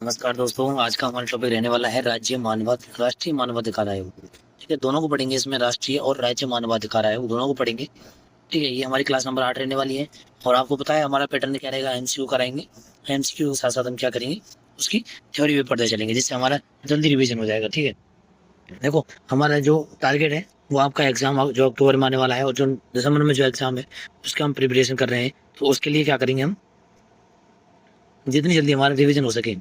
नमस्कार दोस्तों, आज का हमारा टॉपिक रहने वाला है राष्ट्रीय मानवाधिकार आयोग। ठीक है, दोनों को पढ़ेंगे। इसमें राष्ट्रीय और राज्य मानवाधिकार आयोग दोनों को पढ़ेंगे। ठीक है, ये हमारी क्लास नंबर 8 रहने वाली है। और आपको पता है हमारा पैटर्न क्या रहेगा, एमसीक्यू कराएंगे। एमसीक्यू के साथ साथ हम क्या करेंगे, उसकी थ्योरी भी पढ़ते चलेंगे, जिससे हमारा जल्दी रिविजन हो जाएगा। ठीक है, देखो हमारा जो टारगेट है वो आपका एग्जाम जो अक्टूबर में आने वाला है, और जो दिसंबर में जो एग्जाम है उसका हम प्रिपरेशन कर रहे हैं। तो उसके लिए क्या करेंगे, हम जितनी जल्दी हमारा रिविजन हो सके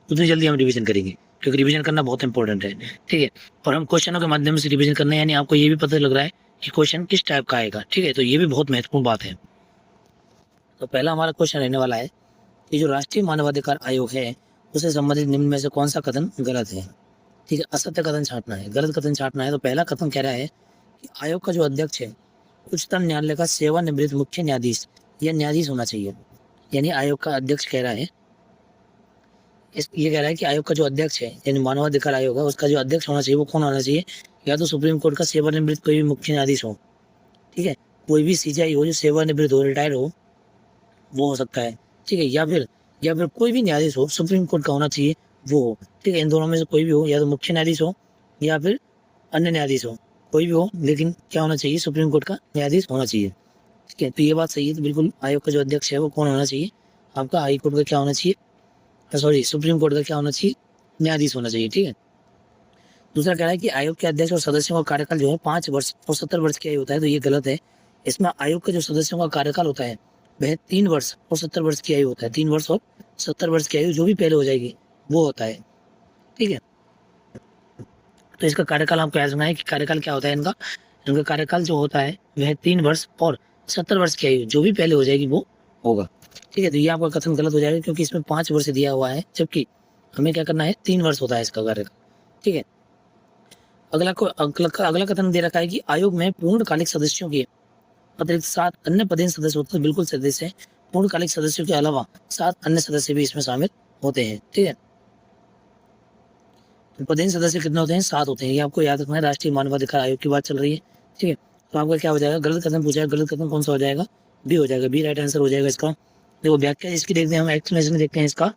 उतनी जल्दी हम रिवीजन करेंगे, क्योंकि रिवीजन करना बहुत इंपॉर्टेंट है। ठीक है, और हम क्वेश्चनों के माध्यम से रिवीजन करना है, यानी आपको ये भी पता लग रहा है कि क्वेश्चन किस टाइप का आएगा। ठीक है, तो ये भी बहुत महत्वपूर्ण बात है। तो पहला हमारा क्वेश्चन रहने वाला है कि जो राष्ट्रीय मानवाधिकार आयोग है उसे संबंधित निम्न में से कौन सा कथन गलत है। ठीक है, असत्य कथन छांटना है, गलत कथन छांटना है। तो पहला कथन कह रहा है कि आयोग का जो अध्यक्ष है उच्चतम न्यायालय का सेवानिवृत्त मुख्य न्यायाधीश या न्यायाधीश होना चाहिए। यानी आयोग का अध्यक्ष कह रहा है, ये कह रहा है कि आयोग का जो अध्यक्ष है, यानी मानवाधिकार आयोग है, उसका जो अध्यक्ष होना चाहिए वो कौन होना चाहिए। या तो सुप्रीम कोर्ट का सेवानिवृत्त कोई भी मुख्य न्यायाधीश हो। ठीक है, कोई भी सीजीआई हो जो सेवानिवृत्त हो, रिटायर हो, वो हो सकता है। ठीक है, या फिर कोई भी न्यायाधीश हो, सुप्रीम कोर्ट का होना चाहिए वो हो। ठीक है, इन दोनों में से कोई भी हो, या तो मुख्य न्यायाधीश हो या फिर अन्य न्यायाधीश हो, कोई भी हो, लेकिन क्या होना चाहिए, सुप्रीम कोर्ट का न्यायाधीश होना चाहिए। ठीक है, तो ये बात सही है। तो बिल्कुल आयोग का जो अध्यक्ष है वो कौन होना चाहिए, आपका हाई कोर्ट का क्या होना चाहिए, सॉरी सुप्रीम कोर्ट का क्या होना चाहिए, न्यायाधीश होना चाहिए। ठीक है, दूसरा कह रहा है कि आयोग के अध्यक्ष और सदस्यों का कार्यकाल जो है 5 वर्ष और 70 वर्ष की आयु होता है। तो ये गलत है। इसमें आयोग के जो सदस्यों का कार्यकाल होता है वह 3 वर्ष और 70 वर्ष की आयु होता है। 3 वर्ष और 70 वर्ष की आयु जो भी पहले हो जाएगी वो होता है। ठीक है, तो इसका कार्यकाल आपको याद रखना है कि कार्यकाल क्या होता है इनका। इनका कार्यकाल जो होता है वह 3 वर्ष और 70 वर्ष की आयु जो भी पहले हो जाएगी वो होगा। ठीक है, तो ये आपका कथन गलत हो जाएगा, क्योंकि इसमें 5 वर्ष दिया हुआ है, जबकि हमें क्या करना है, 3 वर्ष होता है इसका कार्यकाल। ठीक है, अगला कथन दे रखा है कि आयोग में पूर्णकालिक सदस्यों के अतिरिक्त 7 अन्य पदेन सदस्य होते हैं। बिल्कुल सदस्य है, पूर्णकालिक सदस्यों के अलावा 7 अन्य सदस्य भी इसमें शामिल होते हैं। ठीक है, तो पदेन सदस्य कितने होते हैं, 7 होते हैं। ये आपको याद रखना है, राष्ट्रीय मानवाधिकार आयोग की बात चल रही है। ठीक है, तो आपका क्या हो जाएगा, गलत कथन पूछा है, गलत कथन कौन सा हो जाएगा, बी हो जाएगा, बी राइट आंसर हो जाएगा इसका। देखो व्याख्या इसकी देखते हैं, हम एक्सप्लेनेशन देखते हैं इसका।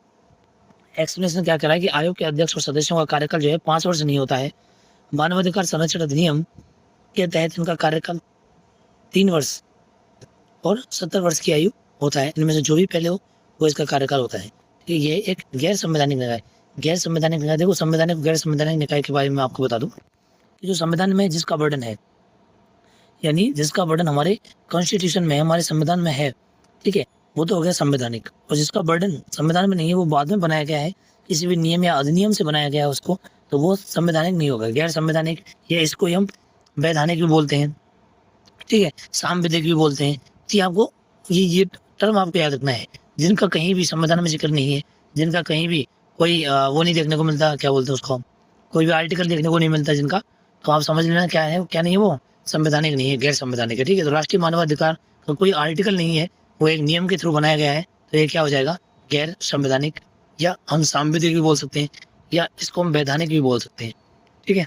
एक्सप्लेनेशन क्या कह रहा है कि आयोग के अध्यक्ष और सदस्यों का कार्यकाल जो है 5 वर्ष नहीं होता है। मानवाधिकार संरक्षण अधिनियम के तहत इनका कार्यकाल 3 वर्ष और 70 वर्ष की आयु होता है। इनमें से जो भी पहले हो वो इसका कार्यकाल होता है। ठीक है, ये एक गैर संवैधानिक निकाय। गैर संवैधानिक निकाय, देखो संवैधानिक गैर संवैधानिक निकाय के बारे में आपको बता दूं कि जो संविधान में जिसका वर्डन है, यानी जिसका वर्डन हमारे कॉन्स्टिट्यूशन में, हमारे संविधान में है, ठीक है, वो तो हो गया संवैधानिक। और जिसका वर्डन संविधान में नहीं है, वो बाद में बनाया गया है, किसी भी नियम या अधिनियम से बनाया गया है उसको, तो वो संवैधानिक नहीं होगा, गैर संवैधानिक। या इसको हम वैधानिक भी बोलते हैं। ठीक है, सांविधिक भी बोलते हैं। तो आपको ये टर्म आपको याद रखना है, जिनका कहीं भी संविधान में जिक्र नहीं है, जिनका कहीं भी कोई वो नहीं देखने को मिलता, क्या बोलते हैं उसको, कोई भी आर्टिकल देखने को नहीं मिलता जिनका, तो आप समझ लेना क्या है, क्या नहीं है, वो संवैधानिक नहीं है, गैर संवैधानिक है। ठीक है, तो राष्ट्रीय मानवाधिकार का कोई आर्टिकल नहीं है, वो एक नियम के थ्रू बनाया गया है, तो ये क्या हो जाएगा, गैर संवैधानिक, या हम सांविधिक भी बोल सकते हैं, या इसको हम वैधानिक भी बोल सकते हैं। ठीक है,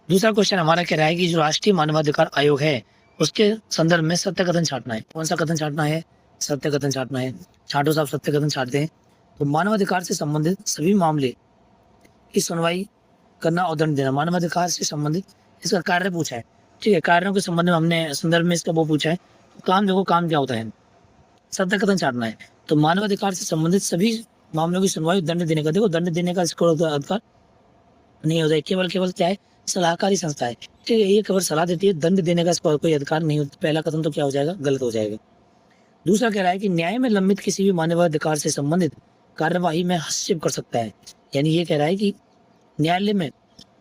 दूसरा क्वेश्चन हमारा कह रहा है कि जो राष्ट्रीय मानवाधिकार आयोग है उसके संदर्भ में सत्य कथन छांटना है। कौन सा कथन छांटना है, सत्य कथन छांटना है। छांटो साहब, सत्य कथन छांटते हैं। तो मानवाधिकार से संबंधित सभी मामले की सुनवाई करना और दंड देना। मानवाधिकार से संबंधित इसका कार्य पूछा है। ठीक है, कार्यों के संबंध में हमने संदर्भ में इसका वो पूछा है। तो काम देखो, काम क्या होता है, सत्य कथन छांटना है। तो मानवाधिकार से संबंधित सभी मामलों की सुनवाई, दंड देने का, देखो दंड देने का इसको अधिकार नहीं होता है, केवल केवल क्या है, सलाहकारी संस्था है। ठीक है, ये केवल सलाह देती है, दंड देने का इसको कोई अधिकार नहीं होता। पहला कथन तो क्या हो जाएगा, गलत हो जाएगा। दूसरा कह रहा है कि न्याय में लंबित किसी भी मानवाधिकार से संबंधित कार्यवाही में हस्तक्षेप कर सकता है। यानी ये कह रहा है कि न्यायालय में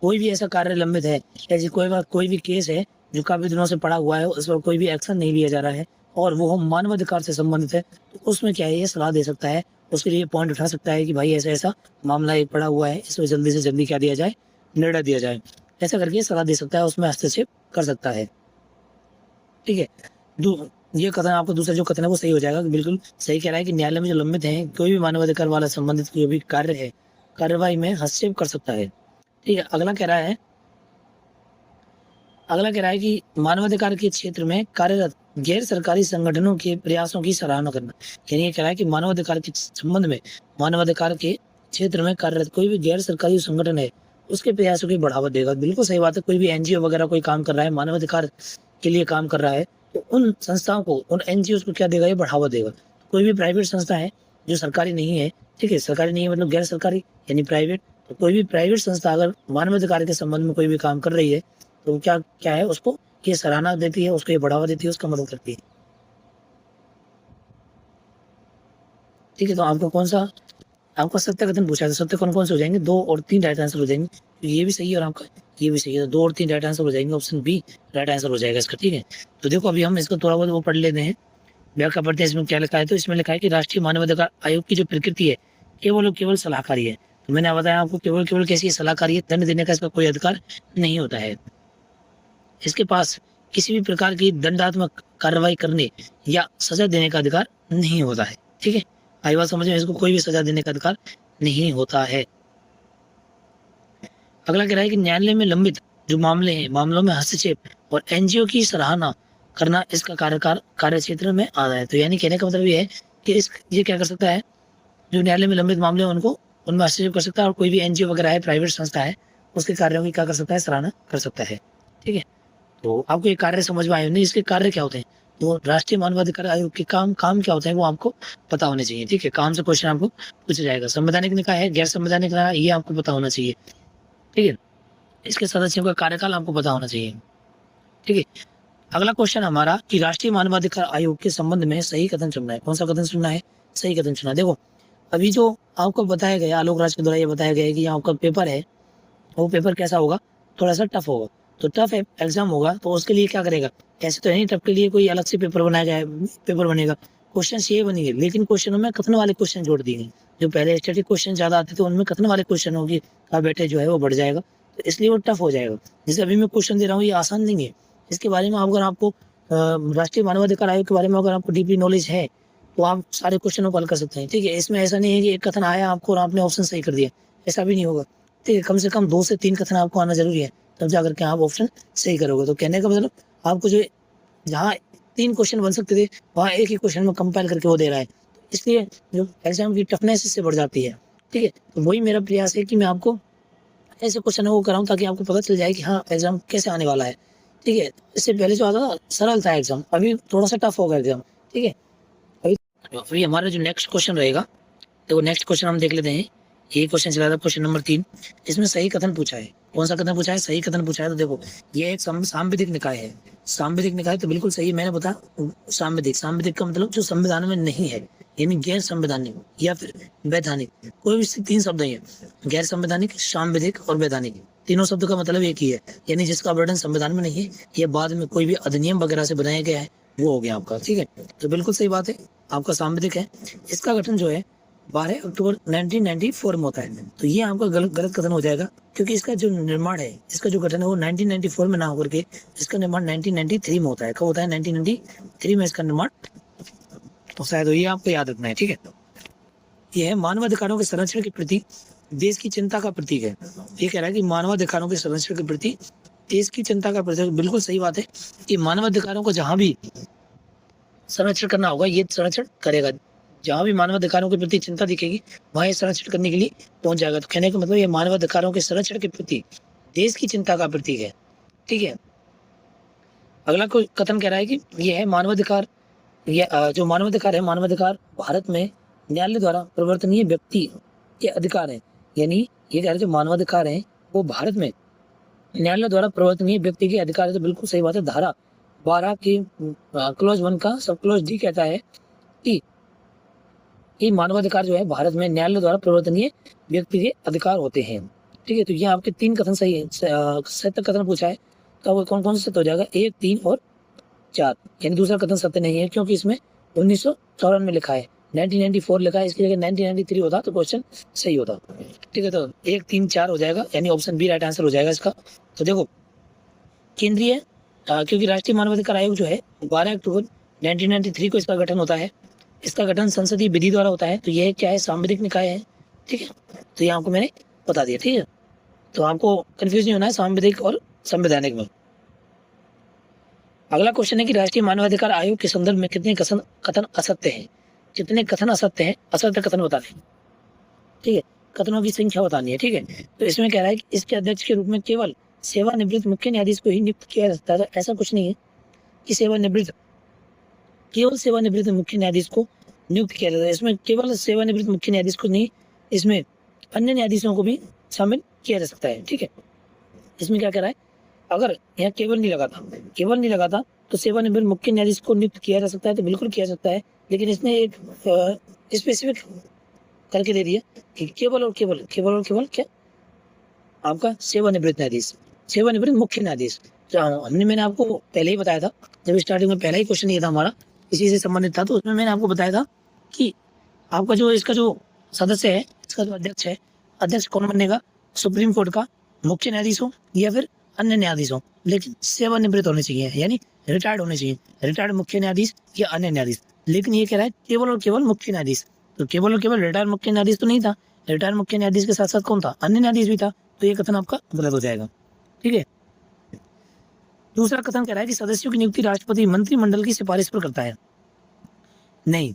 कोई भी ऐसा कार्य लंबित है, जैसे कोई भी केस है जो काफी दिनों से पड़ा हुआ है, उस पर कोई भी एक्शन नहीं लिया जा रहा है, और वो मानवाधिकार से संबंधित है, तो उसमें क्या है, ये सलाह दे सकता है, उसके लिए पॉइंट उठा सकता है कि भाई ऐसा ऐसा मामला एक पड़ा हुआ है, इसमें जल्दी से जल्दी क्या दिया जाए, निर्णय दिया जाए। ऐसा करके सलाह दे सकता है, उसमें हस्तक्षेप कर सकता है। ठीक है, ये कथन आपको दूसरा जो कथन है वो सही हो जाएगा, बिल्कुल सही कह रहा है कि न्यायालय में जो लंबित है कोई भी मानवाधिकार वाला संबंधित कोई भी कार्य है, कार्यवाही में हस्तक्षेप कर सकता है। ठीक है, अगला कह रहा है अगला कह रहा है कि मानवाधिकार के क्षेत्र में कार्यरत गैर सरकारी संगठनों के प्रयासों की सराहना करना। यानी ये कह रहा है कि मानवाधिकार के संबंध में, मानवाधिकार के क्षेत्र में कार्यरत कोई भी गैर सरकारी संगठन है उसके प्रयासों की बढ़ावा देगा। बिल्कुल सही बात है। कोई भी एनजीओ वगैरह कोई काम कर रहा है, मानवाधिकार के लिए काम कर रहा है, तो उन संस्थाओं को, उन एनजीओ को क्या देगा, ये बढ़ावा देगा। कोई भी प्राइवेट संस्था है जो सरकारी नहीं है, ठीक है, सरकारी नहीं है मतलब गैर सरकारी यानी प्राइवेट, तो कोई भी प्राइवेट संस्था अगर मानवाधिकार के संबंध में कोई भी काम कर रही है तो क्या क्या है, उसको ये सराहना देती है, उसको ये बढ़ावा देती है, उसका मदद करती है। ठीक है, तो आपको कौन सा, आपका सत्य कथन पूछा है, सत्य कौन कौन से हो जाएंगे, 2 और 3 राइट आंसर हो जाएंगे। तो ये भी सही है और आपका ये भी सही है, तो 2 और 3 राइट आंसर हो जाएंगे, ऑप्शन बी राइट आंसर हो जाएगा इसका। ठीक है, तो देखो अभी हम इसको थोड़ा बहुत वो पढ़ लेते हैं, व्याख्या पढ़ते हैं। इसमें क्या लिखा है, तो इसमें लिखा है कि राष्ट्रीय मानवाधिकार आयोग की जो प्रकृति है केवल और केवल सलाहकारी है। तो मैंने बताया आपको केवल केवल कैसी सलाहकारी है, दंड देने का इसका कोई अधिकार नहीं होता है। इसके पास किसी भी प्रकार की दंडात्मक कार्रवाई करने या सजा देने का अधिकार नहीं होता है। ठीक है, आई बात समझ में, इसको कोई भी सजा देने का अधिकार नहीं होता है। अगला कह रहा है कि न्यायालय में लंबित जो मामले हैं, मामलों में हस्तक्षेप और एनजीओ की सराहना करना इसका कार्य क्षेत्र में आता है। तो यानी कहने का मतलब ये है कि ये क्या कर सकता है, जो न्यायालय में लंबित मामले हैं उनको, उनमें हस्तक्षेप कर सकता है, और कोई भी एनजीओ वगैरह है, प्राइवेट संस्था है, उसके कार्यों की क्या कर सकता है, सराहना कर सकता है। ठीक है, तो आपको ये कार्य समझ में आए नहीं, इसके कार्य क्या होते हैं, तो राष्ट्रीय मानवाधिकार आयोग के काम क्या होते हैं वो आपको पता होने चाहिए। ठीक है, काम से क्वेश्चन आपको पूछा जाएगा। संवैधानिक निकाय है, गैर संवैधानिक निकाय, ये आपको पता होना चाहिए। ठीक है, इसके सदस्यों का कार्यकाल आपको पता होना चाहिए। ठीक है, अगला क्वेश्चन हमारा कि राष्ट्रीय मानवाधिकार आयोग के संबंध में सही कथन चुनना है। कौन सा कथन चुनना है, सही कथन चुनना है। देखो अभी जो आपको बताया गया, आलोक राज के द्वारा ये बताया गया है कि आपका पेपर है, वो पेपर कैसा होगा, थोड़ा सा टफ होगा। तो टफ एग्जाम होगा तो उसके लिए क्या करेगा, ऐसे तो नहीं टफ के लिए कोई अलग से पेपर बनाया जाए, पेपर बनेगा, क्वेश्चन ये बनेंगे, लेकिन क्वेश्चनों में कथन वाले क्वेश्चन जोड़ दिए। जो पहले स्टैटिक क्वेश्चन ज्यादा आते थे उनमें कथन वाले क्वेश्चन होगी का बेटे जो है वो बढ़ जाएगा, तो इसलिए वो टफ हो जाएगा। जैसे अभी मैं क्वेश्चन दे रहा हूँ ये आसान नहीं है, इसके बारे में अगर आपको राष्ट्रीय मानवाधिकार आयोग के बारे में अगर आपको डीपली नॉलेज है तो आप सारे क्वेश्चनों को हल कर सकते हैं। ठीक है, इसमें ऐसा नहीं है कि एक कथन आया आपको और आपने ऑप्शन सही कर दिया, ऐसा भी नहीं होगा। ठीक है, कम से कम 2 से 3 कथन आपको आना जरूरी है, तब जाकर के आप ऑप्शन सही करोगे। तो कहने का मतलब आपको जो जहाँ 3 क्वेश्चन बन सकते थे वहाँ एक ही क्वेश्चन में कंपाइल करके वो दे रहा है, इसलिए जो एग्जाम की टफनेस इससे बढ़ जाती है। ठीक है, तो वही मेरा प्रयास है कि मैं आपको ऐसे क्वेश्चन वो कराऊं ताकि आपको पता चल जाए कि हाँ एग्जाम कैसे आने वाला है। ठीक है, इससे पहले जो आता था सरल था एग्जाम, अभी थोड़ा सा टफ होगा एग्जाम। ठीक है, अभी हमारा जो नेक्स्ट क्वेश्चन रहेगा, तो नेक्स्ट क्वेश्चन हम देख लेते हैं। ये क्वेश्चन चला था क्वेश्चन नंबर 3, इसमें सही कथन पूछा है। कौन सा कथन पूछा है, सही कथन पूछा है। तो देखो ये एक सांविधिक निकाय है, सांविधिक निकाय तो बिल्कुल सही, मैंने बताया सांविधिक का मतलब जो संविधान में नहीं है, यानी गैर संवैधानिक या फिर वैधानिक, कोई भी 3 शब्द है, गैर संवैधानिक, सांविधिक और वैधानिक, तीनों शब्द का मतलब एक ही है, यानी जिसका वर्णन संविधान में नहीं है, ये बाद में कोई भी अधिनियम वगैरह से बनाया गया है, वो हो गया आपका। ठीक है, तो बिल्कुल सही बात है, आपका सांविधिक है। इसका गठन जो है 12 अक्टूबर 1994 में होता है, तो ये आपका गलत कथन हो जाएगा, क्योंकि इसका जो निर्माण है, इसका जो गठन है वो 1994 में ना होकर के इसका निर्माण 1993 में होता है। कब होता है, 1993 में इसका निर्माण होता है। तो ये आपको याद रखना है। ठीक है, ये है मानवाधिकारों के संरक्षण के प्रति देश की चिंता का प्रतीक है। ये कह रहा है कि मानवाधिकारों के संरक्षण के प्रति देश की चिंता का प्रतीक, बिल्कुल सही बात है कि मानवाधिकारों को जहां भी संरक्षण करना होगा ये संरक्षण करेगा, जहां भी मानवाधिकारों के प्रति चिंता दिखेगी वहां ये संरक्षण करने के लिए पहुंच जाएगा। तो कहने का मतलब ये मानवाधिकारों के संरक्षण के प्रति देश की चिंता का प्रतीक है। ठीक है, अगला कोई कथन कह रहा है कि यह है मानवाधिकार, जो मानवाधिकार है, मानवाधिकार भारत में न्यायालय द्वारा प्रवर्तनीय व्यक्ति के अधिकार है। यानी ये कह रहे जो मानवाधिकार है वो भारत में न्यायालय द्वारा प्रवर्तनीय व्यक्ति के अधिकार है। तो बिल्कुल सही बात है, धारा 12 की क्लॉज 1 का सब क्लॉज डी कहता है कि मानवाधिकार जो है भारत में न्यायालय द्वारा प्रवर्तनीय व्यक्ति के अधिकार होते हैं। ठीक है, तो ये आपके 3 कथन सही है, 70 कथन पूछा है, तो वो कौन कौन से सत्य हो जाएगा, 1, 3 और 4, यानी दूसरा कथन सत्य नहीं है, क्योंकि इसमें 1954 में लिखा है, 1994 लिखा है, इसकी जगह 1993 होता तो क्वेश्चन सही होता। ठीक है, तो 1, 3, 4 हो जाएगा, यानी ऑप्शन बी राइट आंसर हो जाएगा इसका। तो देखो केंद्रीय क्योंकि राष्ट्रीय मानवाधिकार आयोग जो है 12 अक्टूबर 1993 को इसका गठन होता है, इसका गठन संसदीय विधि द्वारा होता है, तो यह क्या है, सांविधिक निकाय है। ठीक है, तो ये आपको मैंने बता दिया। ठीक है, तो आपको कंफ्यूज नहीं होना है सांविधिक और संवैधानिक में। अगला क्वेश्चन है कि राष्ट्रीय मानवाधिकार आयोग के संदर्भ में कितने कथन असत्य हैं? कितने कथन असत्य हैं? असत्य कथन बताने, ठीक है, कथनों की संख्या बतानी है, ठीक है। तो इसमें कह रहा है कि इसके अध्यक्ष के रूप में केवल सेवानिवृत्त मुख्य न्यायाधीश को ही नियुक्त किया जा सकता है। तो ऐसा कुछ नहीं है कि केवल सेवानिवृत्त मुख्य न्यायाधीश को नियुक्त किया जाता है। इसमें केवल सेवानिवृत्त मुख्य न्यायाधीश को नहीं, इसमें अन्य न्यायाधीशों को भी शामिल किया जा सकता है, ठीक है। इसमें क्या कह रहा है, अगर यहाँ केवल नहीं लगाता तो सेवानिवृत्त मुख्य न्यायाधीश को नियुक्त किया जा सकता है, तो बिल्कुल किया जा सकता है। लेकिन इसने एक स्पेसिफिक करके दे दिया कि केवल और केवल क्या, आपका सेवानिवृत्त मुख्य न्यायाधीश। मैंने आपको पहले ही बताया था, जब स्टार्टिंग में पहला ही क्वेश्चन ये था हमारा, इसी से संबंधित था, तो उसमें मैंने आपको बताया था कि आपका जो इसका जो सदस्य है, इसका जो अध्यक्ष है, अध्यक्ष कौन बनेगा, सुप्रीम कोर्ट का मुख्य न्यायाधीश हो या फिर अन्य न्यायाधीश हो, लेकिन सेवानिवृत्त होने चाहिए, यानी रिटायर्ड होने चाहिए, रिटायर्ड मुख्य न्यायाधीश या अन्य न्यायाधीश। लेकिन ये कह रहा है केवल और केवल मुख्य न्यायाधीश, तो केवल और केवल रिटायर्ड मुख्य न्यायाधीश तो नहीं था, रिटायर्ड मुख्य न्यायाधीश के साथ साथ कौन था, अन्य न्यायाधीश भी था। तो ये कथन आपका गलत हो जाएगा, ठीक है। दूसरा कथन कह रहा है कि सदस्यों की नियुक्ति राष्ट्रपति मंत्रिमंडल की सिफारिश पर करता है। नहीं,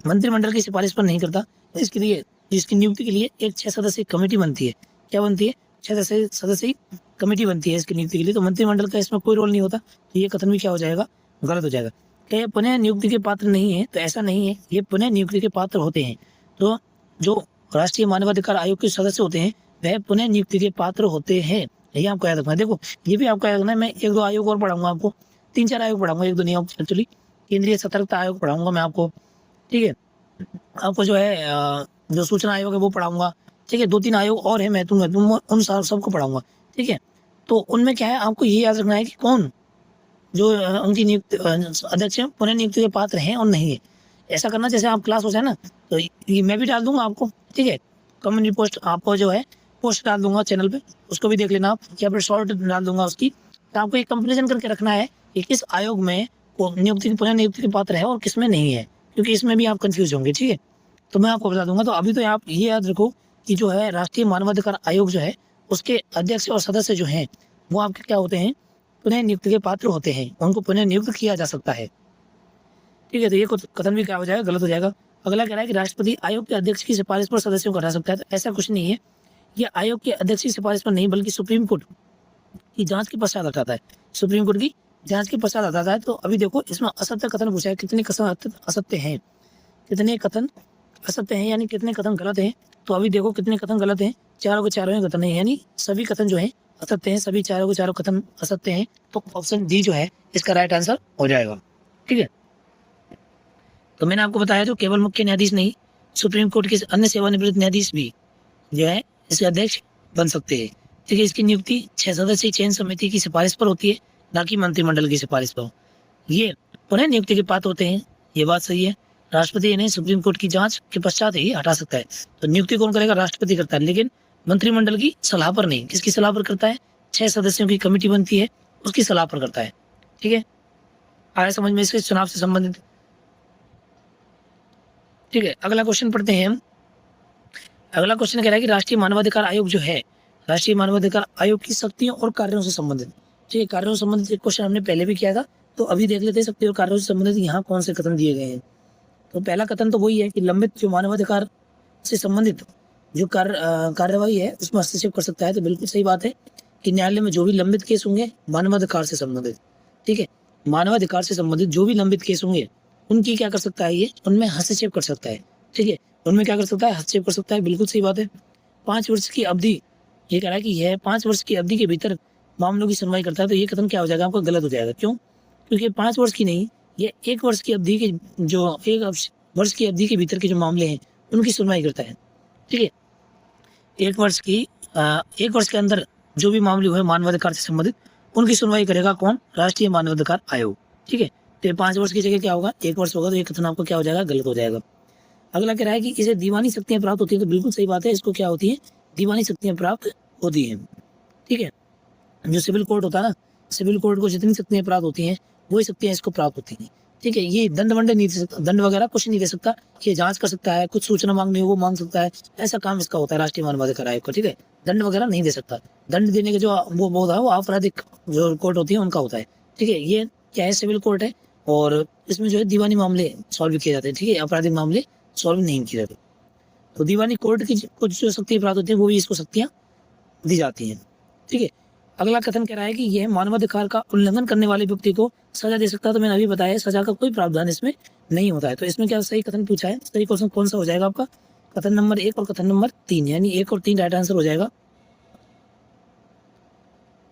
मंत्रिमंडल की सिफारिश पर नहीं करता। इसके लिए, इसकी नियुक्ति के लिए एक 6 सदस्यीय कमेटी बनती है। क्या बनती है? 6 सदस्यीय कमेटी बनती है इसकी नियुक्ति के लिए। तो मंत्रिमंडल का इसमें कोई रोल नहीं होता, तो ये कथन भी क्या हो जाएगा, गलत हो जाएगा। क्या ये पुनः नियुक्ति के पात्र नहीं है? तो ऐसा नहीं है, ये पुनः नियुक्ति के पात्र होते हैं। तो जो राष्ट्रीय मानवाधिकार आयोग के सदस्य होते हैं वह पुनः नियुक्ति के पात्र होते हैं, ये आपको याद रखना है। देखो ये भी आपको याद रखना है, मैं 1-2 आयोग और पढ़ाऊंगा आपको, 3-4 आयोग पढ़ाऊंगा, 1-2 नहीं एक्चुअली, केंद्रीय सतर्कता आयोग पढ़ाऊंगा मैं आपको, ठीक है। आपको जो है जो सूचना आयोग है वो पढ़ाऊंगा, ठीक है। 2-3 आयोग और है महत्वपूर्ण, उन सबको पढ़ाऊंगा, ठीक है। तो उनमें क्या है, आपको ये याद रखना है कि कौन जो उनकी नियुक्त अध्यक्ष पुनः नियुक्ति के पात्र हैं और नहीं है। ऐसा करना, जैसे आप क्लास हो जाए ना, तो ये मैं भी डाल दूंगा आपको, ठीक है। कम्युनिटी पोस्ट आपको जो है पोस्ट डाल दूंगा चैनल पे, उसको भी देख लेना आप, या फिर शॉर्ट डाल दूंगा उसकी। तो आपको एक कंपेरिजन करके रखना है कि किस आयोग में नियुक्ति पुनः नियुक्ति के पात्र है और किस में नहीं है, क्योंकि इसमें भी आप कंफ्यूज होंगे, ठीक है। तो मैं आपको बता दूंगा। तो अभी तो आप ये याद रखो कि जो है राष्ट्रीय मानवाधिकार आयोग जो है उसके अध्यक्ष और सदस्य जो हैं वो आपके क्या होते हैं, पुनः नियुक्ति के पात्र होते हैं, उनको पुनः नियुक्त किया जा सकता है, ठीक है। तो ये कथन भी क्या हो जाएगा, गलत हो जाएगा। अगला कह रहा है कि राष्ट्रपति आयोग के अध्यक्ष की सिफारिश पर सदस्यों को हटा सकता है। तो ऐसा कुछ नहीं है, यह आयोग के अध्यक्ष की सिफारिश पर नहीं बल्कि सुप्रीम कोर्ट की जांच के पश्चात हटाता है, सुप्रीम कोर्ट की जांच के पश्चात हटाता है। तो अभी देखो इसमें असत्य कथन पूछा है, कितने कथन असत्य हैं, कितने कथन असत्य हैं, यानी कितने कथन गलत हैं। तो अभी देखो कितने कथन गलत हैं, चारों के चारों कथन है, यानी सभी कथन जो है असत्य हैं, सभी चारों के चारों कथन असत्य हैं। तो ऑप्शन डी जो है इसका राइट आंसर हो जाएगा, ठीक है। तो मैंने आपको बताया जो केवल मुख्य न्यायाधीश नहीं, सुप्रीम कोर्ट के अन्य सेवानिवृत्त न्यायाधीश भी जो है इसके अध्यक्ष बन सकते हैं, ठीक है। इसकी नियुक्ति 6 सदस्यीय चयन समिति की सिफारिश पर होती है, ना कि मंत्रिमंडल की सिफारिश पर। ये पुनः नियुक्ति के पात्र होते हैं, ये बात सही है। राष्ट्रपति इन्हें सुप्रीम कोर्ट की जांच के पश्चात ही हटा सकता है। तो नियुक्ति कौन करेगा, राष्ट्रपति करता है, लेकिन मंत्रिमंडल की सलाह पर नहीं। किसकी सलाह पर करता है, 6 सदस्यों की कमेटी बनती है, उसकी सलाह पर करता है, ठीक है। आया समझ में इसके चुनाव से संबंधित, ठीक है। अगला क्वेश्चन पढ़ते हैं हम। अगला क्वेश्चन कह रहा है कि राष्ट्रीय मानवाधिकार आयोग जो है, राष्ट्रीय मानवाधिकार आयोग की शक्तियों और कार्यों से संबंधित, ठीक है। कार्यों से संबंधित एक क्वेश्चन हमने पहले भी किया था, तो अभी देख लेते हैं शक्ति और कार्यों से संबंधित यहाँ कौन से कथन दिए गए हैं। तो पहला कथन तो वही है कि लंबित जो मानवाधिकार से संबंधित जो कार्यवाही है उसमें हस्तक्षेप कर सकता है। तो बिल्कुल सही बात है कि न्यायालय में जो भी लंबित केस होंगे मानवाधिकार से संबंधित, ठीक है, मानवाधिकार से संबंधित जो भी लंबित केस होंगे उनकी क्या कर सकता है, ये उनमें हस्तक्षेप कर सकता है, ठीक है। उनमें क्या कर सकता है, हस्तक्षेप कर सकता है, बिल्कुल सही बात है। 5 वर्ष की अवधि, ये कह रहा है कि यह 5 वर्ष की अवधि के भीतर मामलों की सुनवाई करता है। तो ये कथन क्या हो जाएगा, आपका गलत हो जाएगा। क्यों? क्योंकि 5 वर्ष की नहीं, ये 1 वर्ष की अवधि के, जो 1 वर्ष की अवधि के भीतर के जो मामले हैं उनकी सुनवाई करता है, ठीक है। 1 वर्ष के अंदर जो भी मामले हुए मानवाधिकार से संबंधित उनकी सुनवाई करेगा कौन, राष्ट्रीय मानवाधिकार आयोग, ठीक है। तो 5 वर्ष की जगह क्या होगा, 1 वर्ष होगा। तो ये कथन आपको क्या हो जाएगा, गलत हो जाएगा। अगला कह रहा है कि इसे दीवानी शक्तियां प्राप्त होती हैं। तो बिल्कुल सही बात है, इसको क्या होती है, दीवानी शक्तियां प्राप्त होती हैं, ठीक है। जो सिविल कोर्ट होता है ना, सिविल कोर्ट को जितनी शक्तियां प्राप्त होती हैं वही शक्तियां इसको प्राप्त होती हैं, ठीक है। ये दंड वंड नहीं दे सकता, दंड वगैरह कुछ नहीं दे सकता, ये जांच कर सकता है, कुछ सूचना मांगनी हो वो मांग सकता है, ऐसा काम इसका होता है राष्ट्रीय मानवाधिकार आयोग का, ठीक है। दंड वगैरह नहीं दे सकता, दंड देने के जो वो होता है वो आपराधिक जो कोर्ट होती है उनका होता है, ठीक है। ये क्या है, सिविल कोर्ट है, और इसमें जो है दीवानी मामले सॉल्व किए जाते हैं, ठीक है, आपराधिक मामले सॉल्व नहीं किए जाते। तो दीवानी कोर्ट की कुछ जो शक्तियाँ प्राप्त होती है वो भी इसको शक्तियाँ दी जाती हैं, ठीक है। अगला कथन कह रहा है कि यह मानवाधिकार का उल्लंघन करने वाले व्यक्ति को सजा दे सकता है। तो मैंने अभी बताया सजा का कोई प्रावधान इसमें नहीं होता है। तो इसमें क्या सही कथन पूछा है, सही क्वेश्चन कौन सा हो जाएगा आपका, कथन नंबर 1 और कथन नंबर 3, यानी 1 और 3 राइट आंसर हो जाएगा।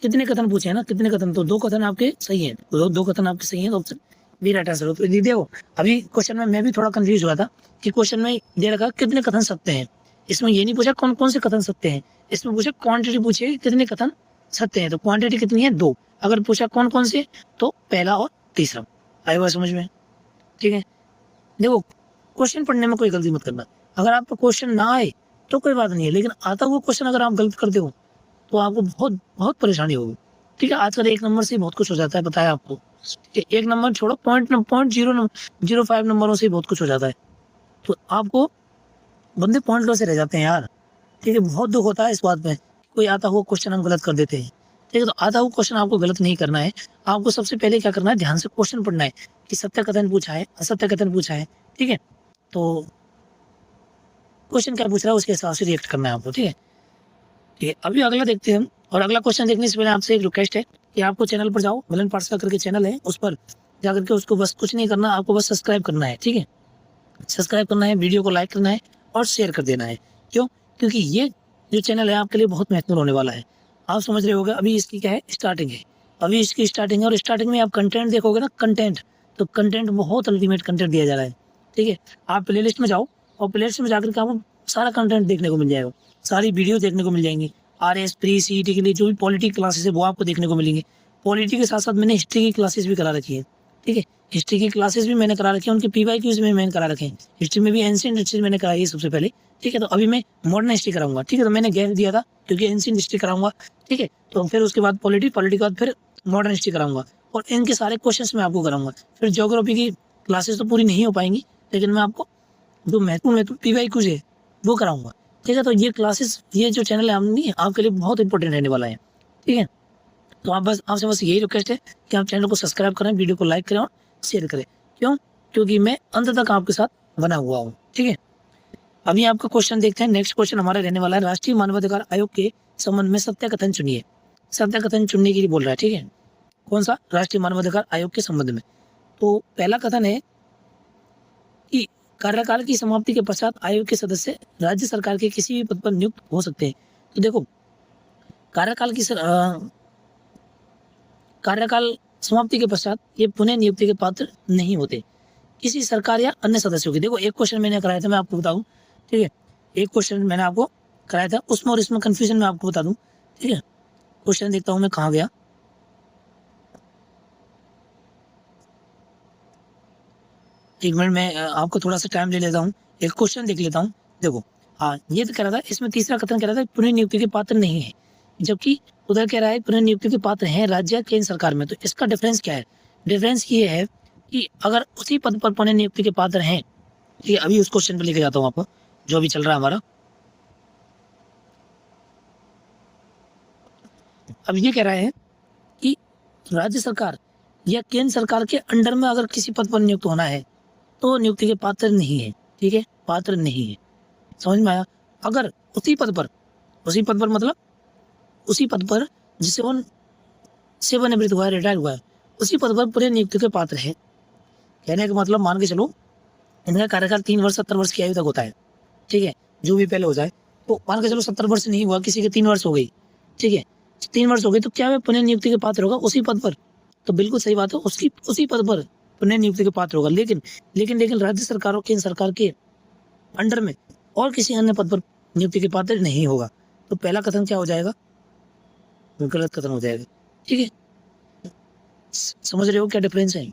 कितने कथन पूछे हैं ना, कितने कथन, तो 2 कथन आपके सही हैं, तो 2 कथन आपके सही हैं, तो ऑप्शन बी राइट आंसर हो। तो देखो अभी क्वेश्चन में मैं भी थोड़ा कंफ्यूज हुआ था कि क्वेश्चन में दे रखा कितने कथन सत्य हैं, इसमें ये नहीं पूछा कौन कौन से कथन सत्य हैं, इसमें पूछा क्वांटिटी पूछे कितने कथन सत्य हैं, तो क्वांटिटी कितनी है 2। अगर पूछा कौन कौन से, तो पहला और तीसरा। आए हुआ समझ में, ठीक है। देखो क्वेश्चन पढ़ने में कोई गलती मत करना, अगर आपको क्वेश्चन ना आए तो कोई बात नहीं है, लेकिन आता हुआ क्वेश्चन अगर आप गलत करते हो तो आपको बहुत बहुत परेशानी होगी, ठीक है। आजकल 1 नंबर से बहुत कुछ हो जाता है, पता है आपको, 1 नंबर छोड़ो, पॉइंट 0.05 नंबरों से बहुत कुछ हो जाता है, तो आपको बंदे पॉइंट लो से रह जाते हैं यार, ठीक है। बहुत दुख होता है इस बात में, कोई आता हुआ क्वेश्चन हम गलत कर देते हैं, ठीक है। तो आता हुआ क्वेश्चन आपको गलत नहीं करना है, आपको सबसे पहले क्या करना है, ध्यान से क्वेश्चन पढ़ना है कि सत्य कथन पूछा है, असत्य कथन पूछा है, ठीक है। तो क्वेश्चन क्या पूछ रहा है उसके हिसाब से रिएक्ट करना है आपको, ठीक है। ठीक है, अभी अगला देखते हैं हम, और अगला क्वेश्चन देखने से पहले आपसे एक रिक्वेस्ट है कि आपको चैनल पर जाओ, मिलन पाठशाला करके चैनल है, उस पर जाकर के उसको बस कुछ नहीं करना, आपको बस सब्सक्राइब करना है, ठीक है। सब्सक्राइब करना है, वीडियो को लाइक करना है और शेयर कर देना है। क्यों? क्योंकि ये जो चैनल है आपके लिए बहुत महत्वपूर्ण होने वाला है। आप समझ रहे होगे अभी इसकी क्या है, स्टार्टिंग है, अभी इसकी स्टार्टिंग है, और स्टार्टिंग में आप कंटेंट देखोगे ना, कंटेंट, तो कंटेंट बहुत अल्टीमेट कंटेंट दिया जा रहा है, ठीक है। आप प्ले लिस्ट में जाओ और प्ले लिस्ट में जाकर के आपको सारा कंटेंट देखने को मिल जाएगा, सारी वीडियो देखने को मिल जाएंगी। RS प्री CET के लिए जो भी पॉलिटी क्लासेस है वो आपको देखने को मिलेंगी। पॉलिटी के साथ साथ मैंने हिस्ट्री की क्लासेस भी करा रखी है, ठीक है। हिस्ट्री की क्लासेस भी मैंने करा रखी है, उनके PYQs में मैंने करा रखे हैं। हिस्ट्री में भी एंशिएंट हिस्ट्री मैंने कराई है सबसे पहले, ठीक है। तो अभी मैं मॉडर्न हिस्ट्री कराऊंगा, ठीक है। तो मैंने गैप दिया था क्योंकि एंशिएंट हिस्ट्री कराऊंगा, ठीक है। तो फिर उसके बाद पॉलिटी के बाद फिर मॉडर्न हिस्ट्री कराऊंगा, और इनके सारे क्वेश्चन मैं आपको कराऊंगा। फिर ज्योग्राफी की क्लासेस तो पूरी नहीं हो पाएंगी, लेकिन मैं आपको जो महत्वपूर्ण PYQs है वो कराऊंगा, ठीक है। तो ये क्लासेस, ये जो चैनल है नहीं आपके लिए बहुत इंपॉर्टेंट रहने वाला है, ठीक है। तो आपसे बस यही रिक्वेस्ट है कि आप चैनल को सब्सक्राइब करें, वीडियो को लाइक करें और शेयर करें। क्यों? क्योंकि मैं अंत तक आपके साथ बना हुआ हूँ, ठीक है। अभी आपका क्वेश्चन देखते हैं, नेक्स्ट क्वेश्चन हमारा रहने वाला है, राष्ट्रीय मानवाधिकार आयोग के संबंध में सत्य कथन चुनिए। सत्य कथन चुनने के लिए बोल रहा है, ठीक है। कौन सा? राष्ट्रीय मानवाधिकार आयोग के संबंध में। तो पहला कथन है कि कार्यकाल की समाप्ति के पश्चात आयोग के सदस्य राज्य सरकार के किसी भी पद पर नियुक्त हो सकते हैं। तो देखो कार्यकाल की कार्यकाल समाप्ति के पश्चात ये पुनः नियुक्ति के पात्र नहीं होते किसी सरकार या अन्य सदस्यों की। देखो एक क्वेश्चन मैंने कराया था, मैं आपको बताऊं, ठीक है। एक क्वेश्चन मैंने आपको कराया था, उसमें और इसमें कंफ्यूजन मैं आपको बता दूं, ठीक है। क्वेश्चन देखता हूं मैं कहाँ गया, एक मिनट में आपको थोड़ा सा टाइम ले लेता हूँ, एक क्वेश्चन देख लेता हूँ। देखो हाँ, ये तो कह रहा था, इसमें तीसरा कथन कह रहा था पुनः नियुक्ति के पात्र नहीं है, जबकि उधर कह रहा है पुनः नियुक्ति के पात्र हैं राज्य केंद्र सरकार में। तो इसका डिफरेंस क्या है? डिफरेंस ये है कि अगर उसी पद पर पुनः नियुक्ति के पात्र हैं, ठीक है, अभी उस क्वेश्चन पर लेके जाता हूँ आपको, जो अभी चल रहा है हमारा। अब ये कह रहा है कि राज्य सरकार या केंद्र सरकार के अंडर में अगर किसी पद पर नियुक्त होना है तो नियुक्ति के पात्र नहीं है, ठीक है, पात्र नहीं है। समझ में आया? अगर उसी पद पर मतलब उसी पद पर जिससे वो सेवानिवृत्त हुआ है, रिटायर हुआ है, उसी पद पर पूरे नियुक्ति के पात्र है। कहने का मतलब मान के चलो इनका कार्यकाल 3 वर्ष 70 वर्ष की आयु तक होता है, ठीक है, जो भी पहले हो जाए। तो मान के चलो 70 वर्ष नहीं हुआ, किसी के 3 वर्ष हो गई, ठीक है, 3 वर्ष हो गई, तो क्या वह पुनः नियुक्ति के पात्र होगा उसी पद पर? तो बिल्कुल सही बात है, उसकी उसी पद पर पुनः नियुक्ति के पात्र होगा। लेकिन राज्य सरकार और केंद्र सरकार के अंडर में और किसी अन्य पद पर नियुक्ति के पात्र नहीं होगा। तो पहला कथन क्या हो जाएगा? गलत कथन हो जाएगा, ठीक है। समझ रहे हो क्या डिफरेंस है?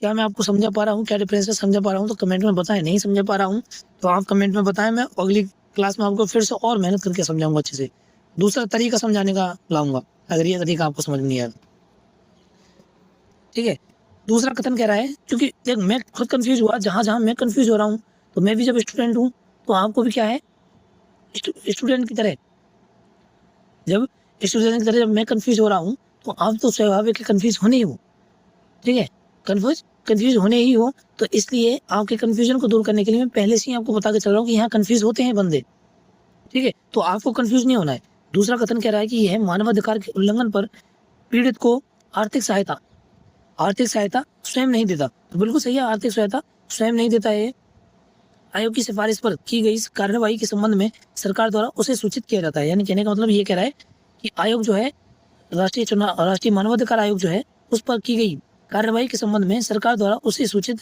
क्या मैं आपको समझा पा रहा हूँ? क्या डिफरेंस है? समझा पा रहा हूँ तो कमेंट में बताएं, नहीं समझा पा रहा हूँ तो आप कमेंट में बताएं, मैं अगली क्लास में आपको फिर से और मेहनत करके समझाऊंगा, अच्छे से दूसरा तरीका समझाने का लाऊंगा, अगर ये तरीका आपको समझ में नहीं आया, ठीक है। दूसरा कथन कह रहा है, क्योंकि देख मैं खुद कंफ्यूज हुआ, जहाँ मैं कंफ्यूज हो रहा हूँ, तो मैं भी जब स्टूडेंट हूँ तो आपको भी क्या है, स्टूडेंट की तरह, जब मैं कंफ्यूज हो रहा हूँ तो आप तो स्वाभाविक कन्फ्यूज होने ही हो, ठीक है, कंफ्यूज होने ही हो। तो इसलिए आपके कंफ्यूजन को दूर करने के लिए मैं पहले से ही आपको बता के चल रहा हूँ कि यहाँ कंफ्यूज होते हैं बंदे, ठीक है, तो आपको कंफ्यूज नहीं होना है। दूसरा कथन कह रहा है कि यह मानवाधिकार के उल्लंघन पर पीड़ित को आर्थिक सहायता स्वयं नहीं देता। तो बिल्कुल सही है, आर्थिक सहायता स्वयं नहीं देता है। आयोग की सिफारिश पर की गई कार्रवाई के संबंध में सरकार द्वारा उसे सूचित किया जाता है। यानी कहने का मतलब ये कह रहा है कि आयोग जो है, राष्ट्रीय मानवाधिकार आयोग जो है, उस पर की गई कार्रवाई के संबंध में सरकार द्वारा उसे सूचित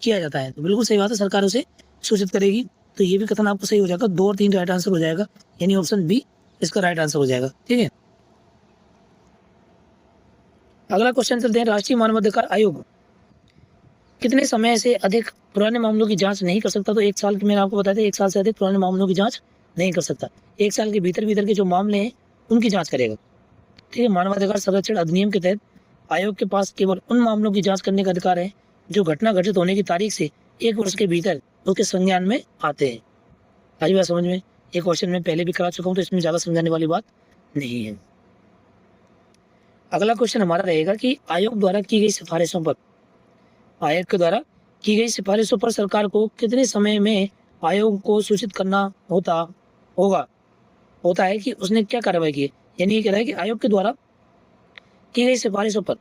किया जाता है। तो बिल्कुल सही बात है, सरकार उसे सूचित करेगी। तो ये भी कथन आपको सही हो जाएगा, 2 और 3 राइट आंसर हो जाएगा, यानी ऑप्शन बी इसका राइट आंसर हो जाएगा, ठीक है। अगला क्वेश्चन चलते हैं, राष्ट्रीय मानवाधिकार आयोग कितने समय से अधिक पुराने मामलों की जांच नहीं कर सकता। तो 1 साल की, मैंने आपको बताया था 1 साल से अधिक पुराने मामलों की जांच नहीं कर सकता। 1 साल के भीतर के जो मामले हैं उनकी जांच करेगा, ठीक है। मानवाधिकार संरक्षण अधिनियम के तहत आयोग के पास केवल उन मामलों की जांच करने का अधिकार है जो घटना घटित होने की तारीख से 1 वर्ष के भीतर उसके संज्ञान में आते हैं। आज बात समझ में, एक क्वेश्चन में पहले भी करा चुका हूँ, तो इसमें ज़्यादा समझाने वाली बात नहीं है। अगला क्वेश्चन हमारा रहेगा कि आयोग द्वारा की गई सिफारिशों पर सरकार को कितने समय में आयोग को सूचित करना होता है कि उसने क्या कार्रवाई की है। यानी ये कह रहा है कि आयोग के द्वारा की गई सिफारिशों पर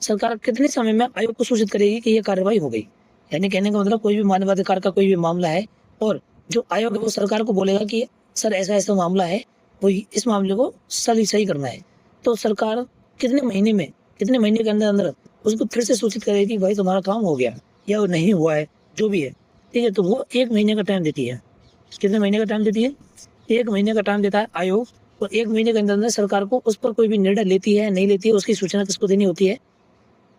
सरकार कितने समय में आयोग को सूचित करेगी कि यह कार्रवाई हो गई। यानी कहने का मतलब कोई भी मानवाधिकार का कोई भी मामला है और जो आयोग है वो सरकार को बोलेगा कि सर ऐसा ऐसा मामला है, वो इस मामले को सही करना है, तो सरकार कितने महीने के अंदर उसको फिर से सूचित करेगी कि भाई तुम्हारा काम हो गया या वो नहीं हुआ है, जो भी है, ठीक है। तो वो 1 महीने का टाइम देती है। कितने महीने का टाइम देती है? 1 महीने का टाइम देता है आयोग, और 1 महीने के अंदर सरकार को उस पर कोई भी निर्णय लेती है नहीं लेती है, उसकी सूचना किसको देनी होती है?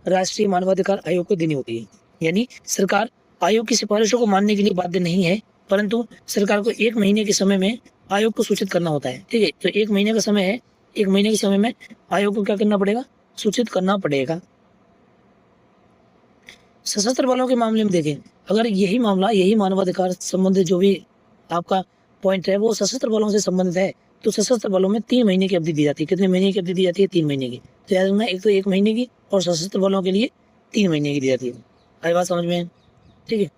राष्ट्रीय मानवाधिकार आयोग को देनी होती है। यानी सरकार आयोग की सिफारिशों को मानने के लिए बाध्य नहीं है, परंतु सरकार को 1 महीने के समय में आयोग को सूचित करना होता है, ठीक है। तो 1 महीने का समय है, 1 महीने के समय में आयोग को क्या करना पड़ेगा? सूचित करना पड़ेगा। सशस्त्र बलों के मामले में देखें, अगर यही मानवाधिकार संबंधित जो भी आपका पॉइंट है वो सशस्त्र बलों से संबंधित है, तो सशस्त्र बलों में 3 महीने की अवधि दी जाती है। कितने महीने की अवधि दी जाती है? 3 महीने की। तो याद रखना, एक तो 1 महीने की और सशस्त्र बलों के लिए 3 महीने की दी जाती है। आई बात समझ में? ठीक है,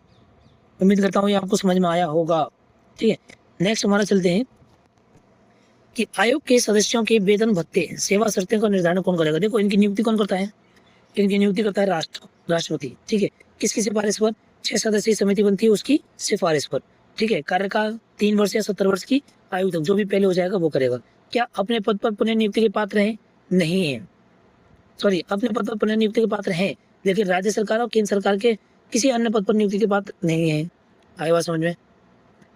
उम्मीद करता हूँ ये आपको समझ में आया होगा, ठीक है। नेक्स्ट हमारा चलते हैं कि आयोग के सदस्यों के वेतन भत्ते सेवा शर्तें का निर्धारण कौन करेगा। देखो, इनकी नियुक्ति कौन करता है? इनकी नियुक्ति करता है राष्ट्रपति, ठीक है। किसकी सिफारिश पर? 6 सदस्यीय समिति बनती है, उसकी सिफारिश पर, ठीक है। कार्यकाल 3 वर्ष या 70 वर्ष की आयु तक, जो भी पहले हो जाएगा वो करेगा। क्या अपने पद पर पुनः नियुक्ति के पात्र हैं? नहीं है, सॉरी, अपने पद पर पुनः नियुक्ति के पात्र हैं, लेकिन राज्य सरकार और केंद्र सरकार के किसी अन्य पद पर नियुक्ति के पात्र नहीं है। आगे बात समझ में?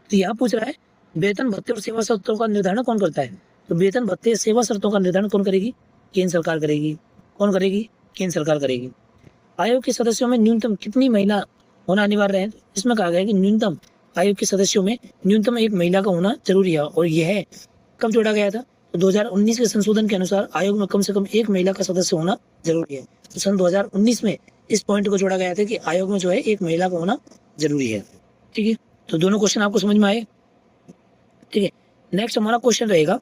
तो यहाँ पूछ रहा है वेतन भत्ते और सेवा शर्तों का निर्धारण कौन करता है। तो वेतन भत्ते सेवा शर्तों का निर्धारण कौन करेगी? केंद्र सरकार करेगी। कौन करेगी? केंद्र सरकार करेगी। आयोग के सदस्यों में न्यूनतम कितनी महिला होना अनिवार्य है? इसमें कहा गया है कि न्यूनतम आयोग के सदस्यों में न्यूनतम 1 महिला का होना जरूरी है। और यह कब जोड़ा गया था? तो 2019 के संशोधन के अनुसार आयोग में कम से कम 1 महिला का सदस्य होना जरूरी है। तो सन 2019 में इस पॉइंट को जोड़ा गया था कि आयोग में जो है 1 महिला का होना जरूरी है, ठीक है। तो दोनों क्वेश्चन आपको समझ में आए, ठीक है। नेक्स्ट हमारा क्वेश्चन रहेगा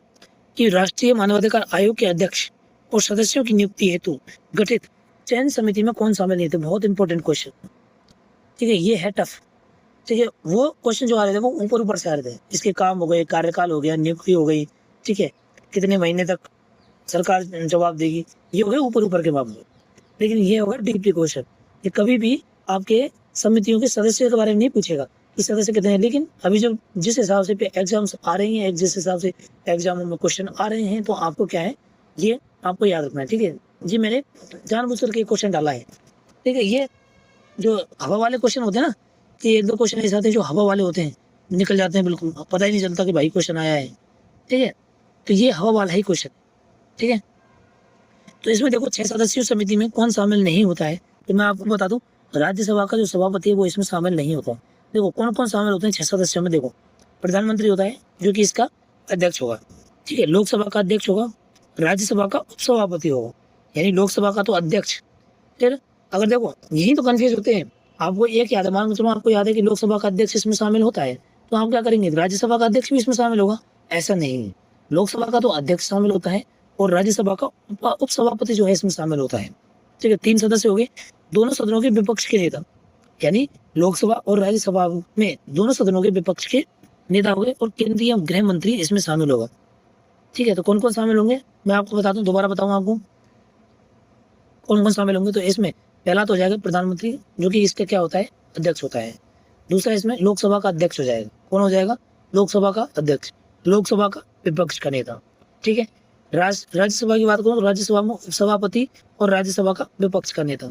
कि राष्ट्रीय मानवाधिकार आयोग के अध्यक्ष और सदस्यों की नियुक्ति हेतु गठित चयन समिति में कौन शामिल नहीं थे? बहुत इंपॉर्टेंट क्वेश्चन, ठीक है, ये है टफ, ठीक है। वो क्वेश्चन जो आ रहे थे वो ऊपर से आ रहे थे, इसके काम हो गए, कार्यकाल हो गया, नियुक्ति हो गई, ठीक है, कितने महीने तक सरकार जवाब देगी, ये हो गए ऊपर के मामले। लेकिन ये होगा डीपली क्वेश्चन, ये कभी भी आपके समितियों के सदस्यों के बारे में नहीं पूछेगा कि सदस्य कितने हैं। लेकिन अभी जो जिस हिसाब से एग्जाम्स आ रही हैं, जिस हिसाब से एग्जामों में क्वेश्चन आ रहे हैं, तो आपको क्या है, ये आपको याद रखना है, ठीक है जी। मैंने जानबूझ करके क्वेश्चन डाला है, ठीक है। ये जो हवा वाले क्वेश्चन होते हैं ना, कि 1-2 क्वेश्चन ऐसे आते हैं जो हवा वाले होते हैं, निकल जाते हैं, बिल्कुल पता ही नहीं चलता कि भाई क्वेश्चन आया है, ठीक है। तो ये हवा वाला ही क्वेश्चन, ठीक है। तो इसमें देखो 6 सदस्यीय समिति में कौन शामिल नहीं होता है, तो मैं आपको बता दूं, राज्यसभा का जो सभापति है वो इसमें शामिल नहीं होता। देखो कौन कौन शामिल होते हैं 6 सदस्यों में। देखो, प्रधानमंत्री होता है जो कि इसका अध्यक्ष होगा, ठीक है। लोकसभा का अध्यक्ष होगा, राज्यसभा का उपसभापति होगा, यानी लोकसभा का तो अध्यक्ष। फिर अगर देखो यही तो कंफ्यूज होते हैं, आपको एक याद है, मान लो आपको याद है कि लोकसभा का अध्यक्ष इसमें शामिल होता है, तो आप क्या करेंगे, राज्यसभा का अध्यक्ष भी इसमें शामिल होगा? ऐसा नहीं है, लोकसभा का तो अध्यक्ष शामिल होता है, और राज्यसभा का उपसभापति जो है इसमें शामिल होता है। ठीक है, 3 सदस्य हो गए, दोनों सदनों के विपक्ष के नेता, यानी लोकसभा और राज्यसभा में दोनों सदनों के विपक्ष के नेता हो गए, और केंद्रीय गृह मंत्री इसमें शामिल होगा। ठीक है, तो कौन कौन शामिल होंगे मैं आपको बता दूं, दोबारा बताऊं आपको कौन कौन शामिल होंगे। तो इसमें पहला तो हो जाएगा प्रधानमंत्री, जो कि इसका क्या होता है, अध्यक्ष होता है। दूसरा इसमें लोकसभा का अध्यक्ष हो जाएगा। कौन हो जाएगा, लोकसभा का अध्यक्ष, लोकसभा का विपक्ष का नेता। ठीक है, राज्यसभा की बात करूं तो राज्यसभा में सभापति और राज्यसभा का विपक्ष का नेता।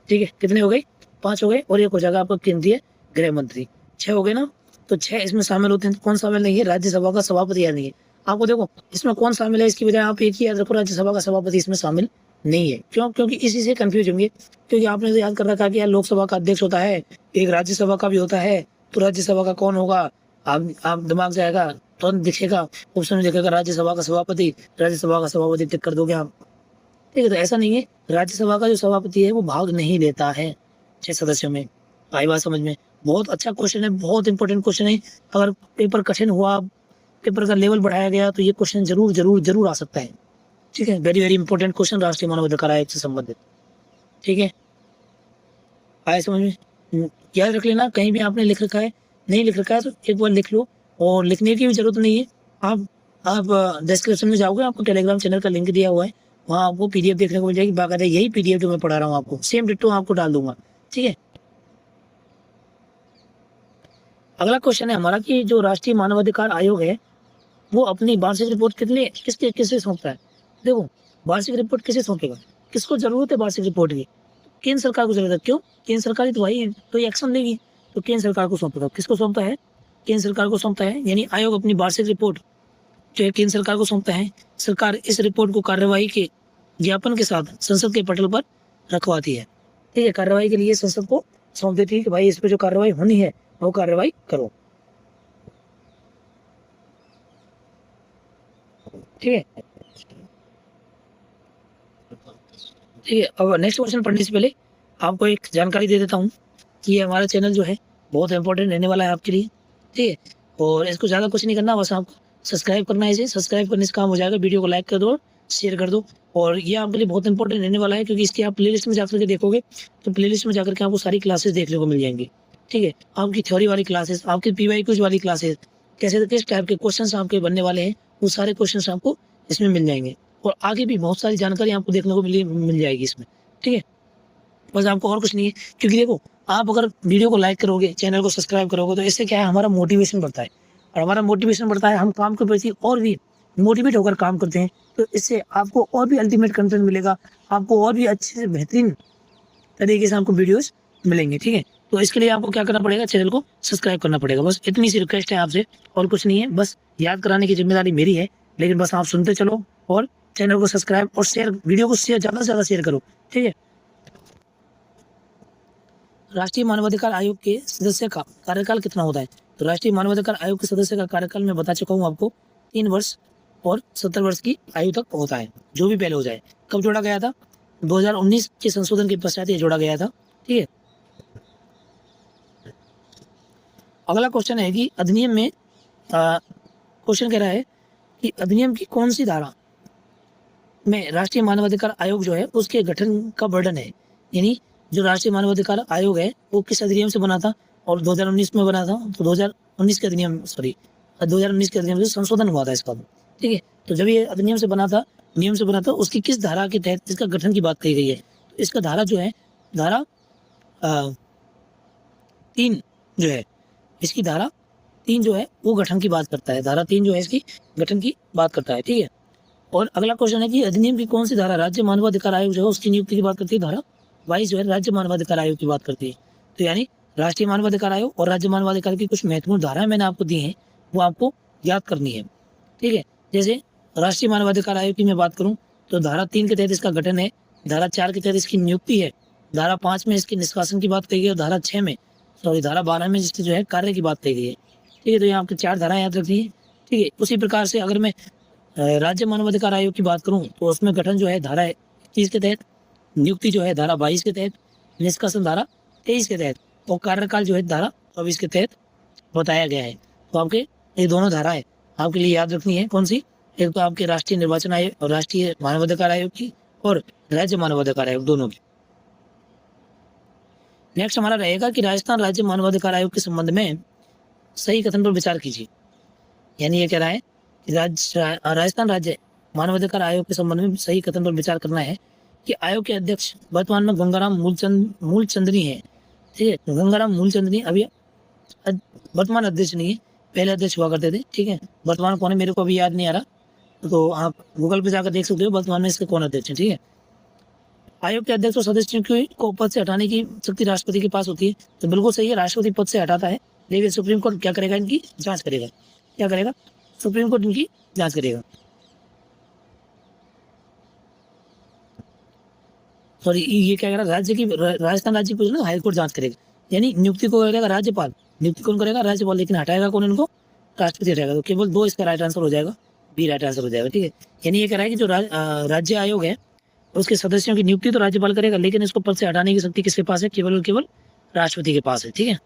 ठीक है, कितने हो गए, 5 हो गए, और एक हो जाएगा आपका केंद्रीय गृह मंत्री। 6 हो गए ना, तो 6 इसमें शामिल होते हैं। कौन शामिल नहीं है, राज्यसभा का सभापति या नहीं है। आपको देखो इसमें कौन शामिल है, इसकी बजाय आप एक ही याद रखो, राज्यसभा का सभापति इसमें शामिल नहीं है। क्यों, क्योंकि इसी से कंफ्यूज होंगे, क्योंकि आपने तो याद कर रखा कि यार लोकसभा का अध्यक्ष होता है, एक राज्यसभा का भी होता है, तो राज्यसभा का कौन होगा, आप दिमाग जाएगा, तुरंत दिखेगा ऑप्शन में, दिखेगा राज्यसभा का सभापति, राज्यसभा का सभापति टिक कर दोगे आप। ठीक है, तो ऐसा नहीं है, राज्यसभा का जो सभापति है वो भाग नहीं लेता है 6 सदस्यों में। आई बात समझ में, बहुत अच्छा क्वेश्चन है, बहुत इंपॉर्टेंट क्वेश्चन है। अगर पेपर कठिन हुआ, पेपर का लेवल बढ़ाया गया, तो ये क्वेश्चन जरूर जरूर जरूर आ सकता है। ठीक है, वेरी वेरी इंपॉर्टेंट क्वेश्चन राष्ट्रीय मानवाधिकार आयोग से संबंधित। ठीक है, आए समझ में, याद रख लेना, कहीं भी आपने लिख रखा है, नहीं लिख रखा है तो एक बार लिख लो, और लिखने की भी जरूरत नहीं है। आप डिस्क्रिप्शन में जाओगे, आपको टेलीग्राम चैनल का लिंक दिया हुआ है, वहाँ आपको पीडीएफ देखने को मिल जाएगी, बाकायदा यही पीडीएफ जो मैं पढ़ा रहा हूँ आपको, सेम डिट्टो आपको डाल दूंगा। ठीक है, अगला क्वेश्चन है हमारा कि जो राष्ट्रीय मानवाधिकार आयोग है वो अपनी वार्षिक रिपोर्ट किसे सौंपता है। देखो, वार्षिक रिपोर्ट किसे सौंपेगा, किसको जरूरत है वार्षिक रिपोर्ट की, केंद्र सरकार को जरूरत है। क्यों, केंद्र सरकार ही तो भाई तो एक्शन लेगी, तो केंद्र सरकार को सौंपेगा। किसको सौंपता है, केंद्र सरकार को सौंपता है, यानी आयोग अपनी वार्षिक रिपोर्ट जो है केंद्र सरकार को सौंपता है। सरकार इस रिपोर्ट को कार्यवाही के ज्ञापन के साथ संसद के पटल पर रखवाती है। ठीक है, कार्यवाही के लिए संसद को सौंप देती है कि भाई इस पर जो कार्रवाई होनी है वो कार्रवाई करो। ठीक है, ठीक है, अब नेक्स्ट क्वेश्चन पढ़ने से पहले आपको एक जानकारी दे देता हूँ कि ये हमारा चैनल जो है बहुत इंपॉर्टेंट रहने वाला है आपके लिए। ठीक है, और इसको ज़्यादा कुछ नहीं करना, बस आपको सब्सक्राइब करना है। इसे सब्सक्राइब करने से काम हो जाएगा, वीडियो को लाइक कर दो, शेयर कर दो, और ये आपके लिए बहुत इंपॉर्टेंट रहने वाला है, क्योंकि इसकी आप प्लेलिस्ट में जाकर के देखोगे तो प्लेलिस्ट में जाकर के आपको सारी क्लासेस देखने को मिल जाएंगी। ठीक है, आपकी थ्योरी वाली क्लासेस, आपकी पीवाई क्यूज वाली क्लासेस, कैसे किस टाइप के क्वेश्चन आपके बनने वाले हैं, वो सारे क्वेश्चन आपको इसमें मिल जाएंगे, और आगे भी बहुत सारी जानकारी आपको देखने को मिल जाएगी इसमें। ठीक है, बस आपको और कुछ नहीं है, क्योंकि देखो आप अगर वीडियो को लाइक करोगे, चैनल को सब्सक्राइब करोगे, तो इससे क्या है, हमारा मोटिवेशन बढ़ता है, और हमारा मोटिवेशन बढ़ता है, हम काम के प्रति और भी मोटिवेट होकर काम करते हैं, तो इससे आपको और भी अल्टीमेट कंटेंट मिलेगा, आपको और भी अच्छे से बेहतरीन तरीके से आपको वीडियोस मिलेंगे। ठीक है, तो इसके लिए आपको क्या करना पड़ेगा, चैनल को सब्सक्राइब करना पड़ेगा, बस इतनी सी रिक्वेस्ट है आपसे, और कुछ नहीं है। बस याद कराने की जिम्मेदारी मेरी है, लेकिन बस आप सुनते चलो, और चैनल को सब्सक्राइब और शेयर, वीडियो को शेयर, ज़्यादा से ज़्यादा शेयर करो। ठीक है, राष्ट्रीय मानवाधिकार आयोग के सदस्य का कार्यकाल कितना होता है। तो राष्ट्रीय मानवाधिकार आयोग के सदस्य का कार्यकाल मैं बता चुका हूँ आपको, 3 वर्ष और 70 वर्ष की आयु तक होता है, जो भी पहले हो जाए। कब जोड़ा गया था, 2019 के संशोधन के पश्चात ये जोड़ा गया था। ठीक है, अगला क्वेश्चन है कि अधिनियम में क्वेश्चन कह रहा है कि अधिनियम की कौन सी धारा में राष्ट्रीय मानवाधिकार आयोग जो है उसके गठन का वर्णन है। यानी जो राष्ट्रीय मानवाधिकार आयोग है वो किस अधिनियम से बना था, और 2019 में बना था, तो 2019 के अधिनियम 2019 के अधिनियम से संशोधन हुआ था इसका। ठीक है, तो जब ये अधिनियम से बना था, नियम से बना था, उसकी किस धारा के तहत इसका गठन की बात कही गई है। तो इसका धारा जो है, धारा 3 जो है, इसकी धारा 3 जो है वो गठन की बात करता है, धारा 3 जो है इसकी गठन की बात करता है। ठीक है, और अगला क्वेश्चन है कि अधिनियम की कौन सी धारा राज्य मानवाधिकार आयोग जो है उसकी नियुक्ति की बात करती है। धारा 22 जो है राज्य मानवाधिकार आयोग की बात करती है। तो यानी राष्ट्रीय मानवाधिकार आयोग और राज्य मानवाधिकार की कुछ महत्वपूर्ण धाराएं मैंने आपको दी हैं, वो आपको याद करनी है। ठीक है, जैसे राष्ट्रीय मानवाधिकार आयोग की मैं बात करूं तो धारा 3 के तहत इसका गठन है, धारा 4 के तहत इसकी नियुक्ति है, धारा 5 में इसके निष्कासन की बात कही गई, और धारा 12 में जिसकी जो है कार्य की बात कही गई है। ठीक है, तो यहाँ आपकी 4 धाराएं याद रखनी है। ठीक है, उसी प्रकार से अगर मैं राज्य मानवाधिकार आयोग की बात करूं तो उसमें गठन जो है धारा 21 के तहत, नियुक्ति जो है धारा 22 के तहत, निष्कासन धारा 23 के तहत, और कार्यकाल जो है धारा 24 के तहत बताया गया है। तो आपके ये दोनों धाराएं आपके लिए याद रखनी है, कौन सी, एक तो आपके राष्ट्रीय निर्वाचन आयोग और राष्ट्रीय मानवाधिकार आयोग की और राज्य मानवाधिकार आयोग दोनों की। नेक्स्ट हमारा रहेगा कि राजस्थान राज्य मानवाधिकार आयोग के संबंध में सही कथन पर विचार कीजिए। यानी ये कह रहा है कि राजस्थान राज्य मानवाधिकार आयोग के संबंध में सही कथन पर विचार करना है कि आयोग के अध्यक्ष वर्तमान में गंगाराम मूलचंदनी है। ठीक है, गंगाराम मूलचंदनी अभी वर्तमान अध्यक्ष नहीं है, पहले अध्यक्ष हुआ करते थे। ठीक है, वर्तमान कौन है मेरे को अभी याद नहीं आ रहा, तो आप गूगल पे जाकर देख सकते हो वर्तमान में इसके कौन अध्यक्ष है। ठीक है, आयोग के अध्यक्ष और सदस्यों को पद से हटाने की शक्ति राष्ट्रपति के पास होती है, तो बिल्कुल सही है, राष्ट्रपति पद से हटाता है, लेकिन सुप्रीम कोर्ट क्या करेगा, इनकी जांच करेगा। क्या करेगा, सुप्रीम कोर्ट इनकी जांच करेगा। सॉरी, ये क्या करेगा, राज्य की राजस्थान राज्य की ना हाईकोर्ट जांच करेगा। यानी नियुक्ति को करेगा राज्यपाल, नियुक्ति कौन करेगा, राज्यपाल, लेकिन हटाएगा कौन इनको, राष्ट्रपति हटाएगा। तो केवल 2 इसका राइट आंसर हो जाएगा, बी राइट आंसर हो जाएगा। ठीक है, यानी ये कह रहा है कि जो राज्य आयोग है उसके सदस्यों की नियुक्ति तो राज्यपाल करेगा, लेकिन इसको पद से हटाने की शक्ति किसके पास है, केवल और केवल राष्ट्रपति के पास है। ठीक है,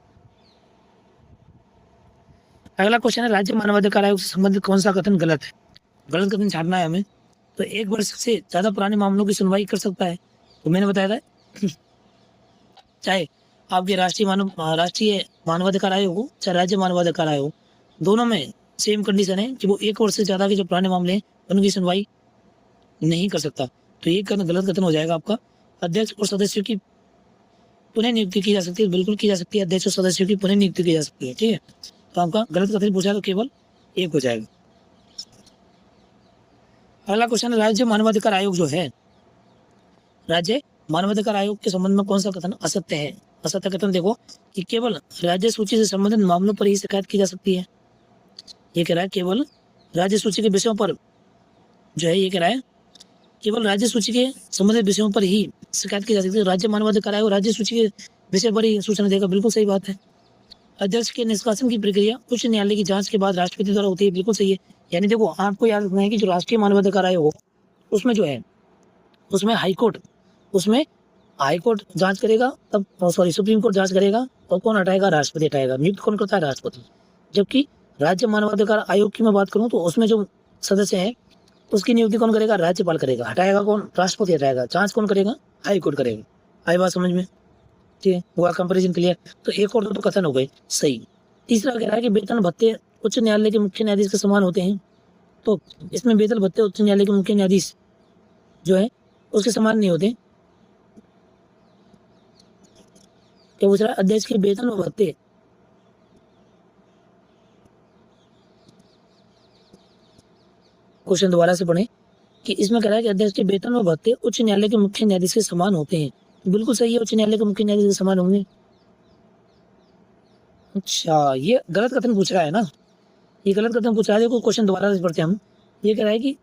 अगला क्वेश्चन है, राज्य मानवाधिकार आयोग से संबंधित कौन सा कथन गलत है। गलत कथन छांटना है हमें। तो 1 वर्ष से ज्यादा पुराने मामलों की सुनवाई कर सकता है, तो मैंने बताया था चाहे आपके राष्ट्रीय मानवाधिकार आयोग हो चाहे राज्य मानवाधिकार आयोग, दोनों में सेम कंडीशन है कि वो 1 वर्ष से ज्यादा के जो पुराने मामले हैं उनकी सुनवाई नहीं कर सकता। तो ये गलत कथन हो जाएगा आपका। अध्यक्ष और सदस्यों की पुनः नियुक्ति की जा सकती है, बिल्कुल की जा सकती है, अध्यक्ष और सदस्यों की पुनः नियुक्ति की जा सकती है। ठीक है, तो आपका गलत कथन पूछा तो केवल 1 हो जाएगा। अगला क्वेश्चन है, राज्य मानवाधिकार आयोग जो है, राज्य मानवाधिकार आयोग के संबंध में कौन सा कथन असत्य है। असत्य कथन देखो कि केवल राज्य सूची से संबंधित मामलों पर ही शिकायत की जा सकती है। ये कह रहा है केवल राज्य सूची के विषयों पर जो है, ये कह रहा है केवल राज्य सूची के संबंधित विषयों पर ही शिकायत की जा सकती है। राज्य मानवाधिकार आयोग राज्य सूची के विषय पर ही सूचना देगा, बिल्कुल सही बात है। अध्यक्ष के निष्कासन की प्रक्रिया उच्च न्यायालय की जांच के बाद राष्ट्रपति द्वारा होती है, बिल्कुल सही है। यानी देखो, आपको याद रखना है कि जो राष्ट्रीय मानवाधिकार आयोग उसमें जो है, उसमें हाईकोर्ट जांच करेगा, तब सुप्रीम कोर्ट जांच करेगा, और कौन हटाएगा, राष्ट्रपति हटाएगा। नियुक्त कौन करता है, राष्ट्रपति। जबकि राज्य मानवाधिकार आयोग की मैं बात करूं तो उसमें जो सदस्य हैं उसकी नियुक्ति कौन करेगा, राज्यपाल करेगा। हटाएगा कौन, राष्ट्रपति हटाएगा। जांच कौन करेगा, हाईकोर्ट करेगा। आई बात समझ में? ठीक है, हुआ कंपैरिजन क्लियर। तो 1 और 2 तो कथन हो गए सही। तीसरा कह रहा है कि वेतन भत्ते उच्च न्यायालय के मुख्य न्यायाधीश के समान होते हैं। तो इसमें वेतन भत्ते उच्च न्यायालय के मुख्य न्यायाधीश जो है उसके समान नहीं होते। क्या पूछ रहा है, अध्यक्ष के वेतन और भत्ते क्वेश्चन दोबारा से पढ़ें कि इसमें कह रहा है कि अध्यक्ष के वेतन और भत्ते उच्च न्यायालय के मुख्य न्यायाधीश के समान होते हैं। बिल्कुल सही है, उच्च न्यायालय के मुख्य न्यायाधीश के समान होंगे। अच्छा, ये गलत कथन पूछ रहा है ना, ये गलत कथन पूछ रहा है। देखो क्वेश्चन दोबारा से पढ़ते हैं हम। ये कह रहा है कि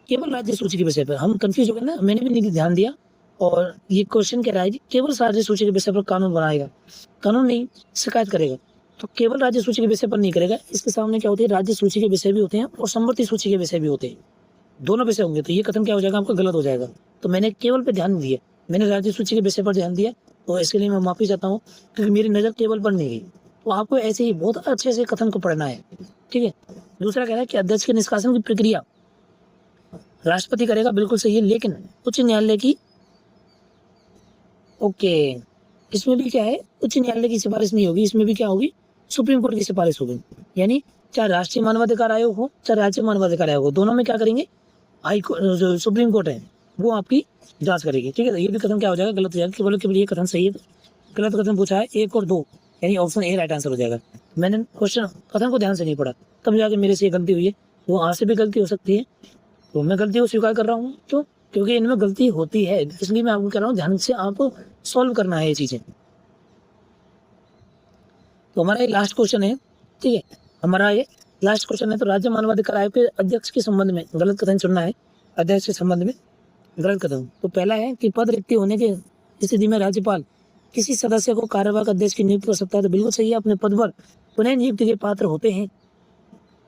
केवल राज्य सूची के विषय पर, हम कंफ्यूज हो गए ना, मैंने भी नहीं ध्यान दिया। और ये क्वेश्चन कह रहा है कि केवल राज्य सूची के विषय पर कानून बनाएगा, कानून नहीं, शिकायत करेगा। तो केवल राज्य सूची के विषय पर नहीं करेगा। इसके सामने क्या होती है, राज्य सूची के विषय भी होते हैं और संवर्ती सूची के विषय भी होते हैं, दोनों विषय होंगे। तो ये कथन क्या हो जाएगा, आपका गलत हो जाएगा। तो मैंने केवल पे ध्यान दिया, मैंने राज्य सूची के विषय पर ध्यान दिया, तो इसके लिए मैं माफी चाहता हूँ, क्योंकि मेरी नजर केवल पर नहीं गई। तो आपको ऐसे ही बहुत अच्छे से कथन को पढ़ना है। ठीक है, दूसरा कह रहा है कि अध्यक्ष के निष्कासन की प्रक्रिया राष्ट्रपति करेगा, बिल्कुल सही है, लेकिन उच्च न्यायालय की, ओके, इसमें भी क्या है, उच्च न्यायालय की सिफारिश नहीं होगी, इसमें भी क्या होगी, सुप्रीम कोर्ट की सिफारिश होगी। यानी चाहे राष्ट्रीय मानवाधिकार आयोग हो चाहे राज्य मानवाधिकार आयोग हो, दोनों में क्या करेंगे, जो सुप्रीम कोर्ट है वो आपकी जांच करेगी। ठीक है, तो ये भी कथन क्या हो जाएगा, गलत हो जाएगा। केवल ये कथन सही है। गलत कथन पूछा है 1 और 2, यानी ऑप्शन ए राइट आंसर हो जाएगा। मैंने क्वेश्चन कथन को ध्यान से नहीं पढ़ा, तब जाके मेरे से गलती हुई है। वो आज से भी गलती हो सकती है, तो मैं गलती को स्वीकार कर रहा हूँ। क्यों? क्योंकि इनमें गलती होती है, इसलिए मैं आपको कह रहा हूँ ध्यान से आपको सॉल्व करना है ये चीजें। तो हमारा ये लास्ट क्वेश्चन है। ठीक है, हमारा ये लास्ट क्वेश्चन है। तो राज्य मानवाधिकार आयोग के अध्यक्ष के संबंध में गलत कथन चुनना है। अध्यक्ष के संबंध में गलत कथन, तो पहला है कि पद रिक्त होने के स्थिति में राज्यपाल किसी सदस्य को कार्यवाहक अध्यक्ष की नियुक्ति कर सकता है। तो बिल्कुल सही है, अपने पद पर पुनः नियुक्ति के पात्र होते हैं।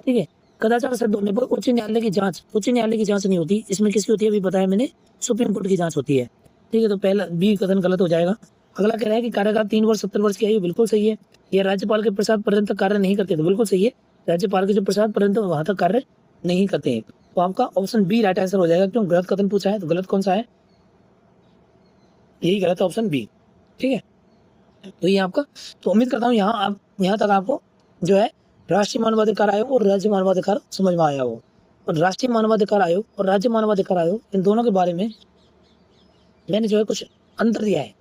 ठीक है, कदाचार सिद्ध होने पर उच्च न्यायालय की जांच नहीं होती। इसमें किसकी होती है, अभी बताया मैंने, सुप्रीम कोर्ट की जांच होती है। ठीक है, तो पहला बी कथन गलत हो जाएगा। अगला कह रहा है कि कार्यकाल 3 वर्ष 70 वर्ष की आयु, बिल्कुल सही है। यह राज्यपाल के प्रसाद पर्यंत कार्य नहीं करते, तो बिल्कुल सही है, राज्यपाल के जो प्रसाद पर्यंत वहां तक कार्य नहीं करते हैं। तो आपका ऑप्शन बी राइट आंसर हो जाएगा। क्यों? गलत कथन पूछा है तो गलत कौन सा है? यही गलत ऑप्शन बी। ठीक है, तो ये आपका, तो उम्मीद करता हूँ यहाँ तक आपको जो है राष्ट्रीय मानवाधिकार आयोग और राज्य मानवाधिकार समझ में आया हो। और राष्ट्रीय मानवाधिकार आयोग और राज्य मानवाधिकार आयोग, इन दोनों के बारे में मैंने जो है कुछ अंतर दिया है,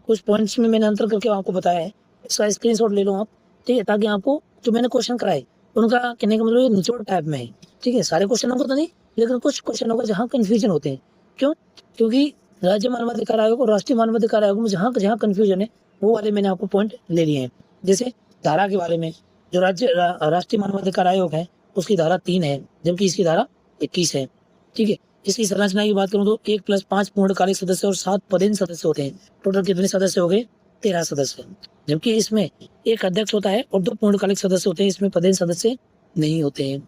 कुछ पॉइंट्स में मैंने अंतर करके आपको बताया है। इसका स्क्रीनशॉट ले लो आप, ठीक है, ताकि आपको जो मैंने क्वेश्चन कराए उनका कहने का मतलब निचोड़ टाइप में है। ठीक है, सारे क्वेश्चनों को तो नहीं, लेकिन कुछ क्वेश्चनों का जहाँ कन्फ्यूजन होते हैं। क्यों? क्योंकि राज्य मानवाधिकार आयोग और राष्ट्रीय मानवाधिकार आयोग में जहाँ जहाँ कन्फ्यूजन है वो वाले मैंने आपको पॉइंट ले लिए हैं। जैसे धारा के बारे में, जो राष्ट्रीय मानवाधिकार आयोग है उसकी धारा 3 है, जबकि इसकी धारा 21 है। ठीक है, इसकी संरचना की बात करूं तो 1+5 पूर्णकालिक सदस्य और 7 पदेन सदस्य होते हैं। टोटल कितने सदस्य हो गए? 13 सदस्य। जबकि इसमें एक अध्यक्ष होता है और 2 पूर्णकालिक सदस्य होते हैं, इसमें पदेन सदस्य नहीं होते हैं।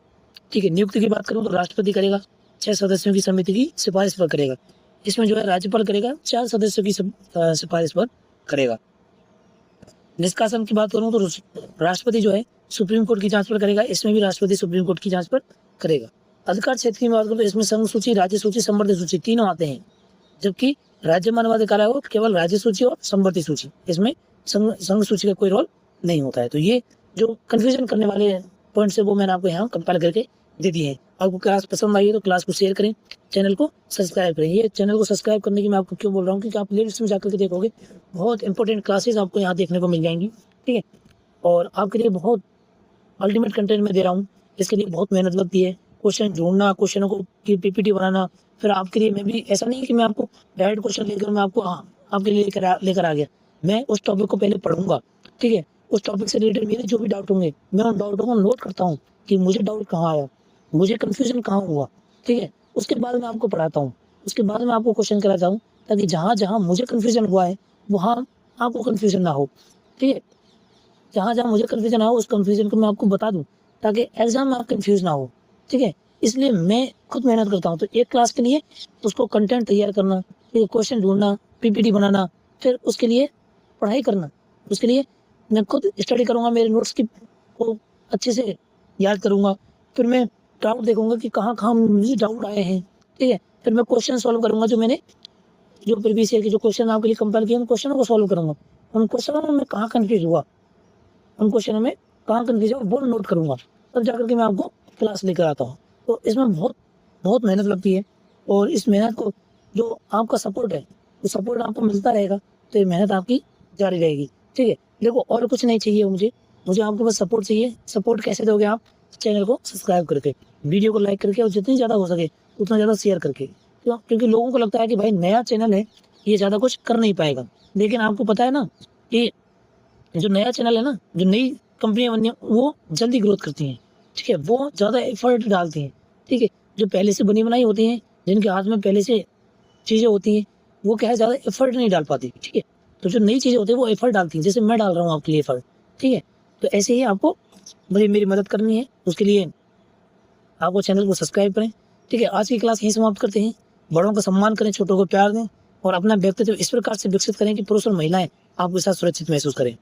ठीक है, नियुक्ति की बात करूं तो राष्ट्रपति करेगा, 6 सदस्यों की समिति की सिफारिश पर करेगा। इसमें जो है राज्यपाल करेगा, 4 सदस्यों की सिफारिश पर करेगा। निष्कासन की बात करूं तो राष्ट्रपति जो है सुप्रीम कोर्ट की जांच पर करेगा, इसमें भी राष्ट्रपति सुप्रीम कोर्ट की जांच पर करेगा। अधिकार क्षेत्र की बात करूं तो इसमें संघ सूची, राज्य सूची, संवर्ती सूची तीनों आते हैं, जबकि राज्य मानवाधिकार आयोग केवल राज्य सूची और संवर्ती सूची, इसमें संघ सूची का कोई रोल नहीं होता है। तो ये जो कंफ्यूजन करने वाले पॉइंट्स है वो मैंने आपको यहाँ कंपाइल करके दे दिए हैं। आपको क्लास पसंद आई है तो क्लास को शेयर करें, चैनल को सब्सक्राइब करें। ये चैनल को सब्सक्राइब करने की मैं आपको क्यों बोल रहा हूँ, क्योंकि आप प्लेलिस्ट में जाकर के देखोगे बहुत इंपॉर्टेंट क्लासेस आपको यहाँ देखने को मिल जाएंगी। ठीक है, और आपके लिए बहुत अल्टीमेट कंटेंट में दे रहा हूँ, इसके लिए बहुत मेहनत लगती है। क्वेश्चन ढूंढना, क्वेश्चनों को की पीपीटी बनाना, फिर आपके लिए मैं भी ऐसा नहीं है कि मैं आपको डायरेक्ट क्वेश्चन लेकर मैं आपको आपके लिए लेकर आ गया। मैं उस टॉपिक को पहले पढ़ूंगा। ठीक है, उस टॉपिक से रिलेटेड मेरे जो भी डाउट होंगे मैं उन डाउटों को नोट करता हूँ कि मुझे डाउट कहाँ आया, मुझे कन्फ्यूजन कहाँ हुआ। ठीक है, उसके बाद मैं आपको पढ़ाता हूँ, उसके बाद मैं आपको क्वेश्चन कराता हूँ, ताकि जहाँ जहाँ मुझे कन्फ्यूजन हुआ है वहाँ आपको कन्फ्यूजन ना हो। ठीक है, जहाँ जहाँ मुझे कन्फ्यूजन हो उस कन्फ्यूजन को मैं आपको बता दूँ, ताकि एग्जाम में आप कन्फ्यूज ना हो। ठीक है, इसलिए मैं खुद मेहनत करता हूँ। तो एक क्लास के लिए उसको कंटेंट तैयार करना, फिर क्वेश्चन ढूंढना, पीपीटी बनाना, फिर उसके लिए पढ़ाई करना, उसके लिए मैं खुद स्टडी करूँगा, मेरे नोट्स की को अच्छे से याद करूँगा, फिर मैं डाउट देखूंगा कि कहाँ कहाँ मुझे डाउट आए हैं। ठीक है, फिर मैं क्वेश्चन सॉल्व करूँगा, जो मैंने जो प्रीवियस ईयर के जो क्वेश्चन आपके लिए कंपेयर किए उन क्वेश्चनों को सॉल्व करूँगा। उन क्वेश्चनों में मैं कहाँ कन्फ्यूज हुआ, उन क्वेश्चनों में कहाँ कन्फ्यूज हुआ वो नोट करूँगा, तब जाकर के मैं आपको क्लास लेकर आता हूँ। तो इसमें बहुत बहुत मेहनत लगती है, और इस मेहनत को जो आपका सपोर्ट है वो सपोर्ट आपको मिलता रहेगा, तो ये मेहनत आपकी जारी रहेगी। ठीक है, देखो और कुछ नहीं चाहिए मुझे आपके पास सपोर्ट चाहिए। सपोर्ट कैसे दोगे आप? चैनल को सब्सक्राइब करके, वीडियो को लाइक करके, और जितनी ज़्यादा हो सके उतना ज़्यादा शेयर करके। क्योंकि लोगों को लगता है कि भाई नया चैनल है, ये ज़्यादा कुछ कर नहीं पाएगा, लेकिन आपको पता है ना कि जो नया चैनल है ना, जो नई कंपनियां बननी है वो जल्दी ग्रोथ करती हैं। ठीक है, वो ज़्यादा एफर्ट डालती हैं। ठीक है, जो पहले से बनी बनाई होती हैं, जिनके हाथ में पहले से चीज़ें होती हैं, वो क्या है ज़्यादा एफर्ट नहीं डाल पाती। ठीक है, तो जो नई चीज़ें होती हैं वो एफर्ट डालती हैं, जैसे मैं डाल रहा हूँ आपके लिए एफर्ट। ठीक है, तो ऐसे ही आपको मेरी मदद करनी है, उसके लिए आपको चैनल को सब्सक्राइब करें। ठीक है, आज की क्लास यहीं समाप्त करते हैं। बड़ों का सम्मान करें, छोटों को प्यार दें, और अपना व्यक्तित्व इस प्रकार से विकसित करें कि पुरुष और महिलाएं आपके साथ सुरक्षित महसूस करें।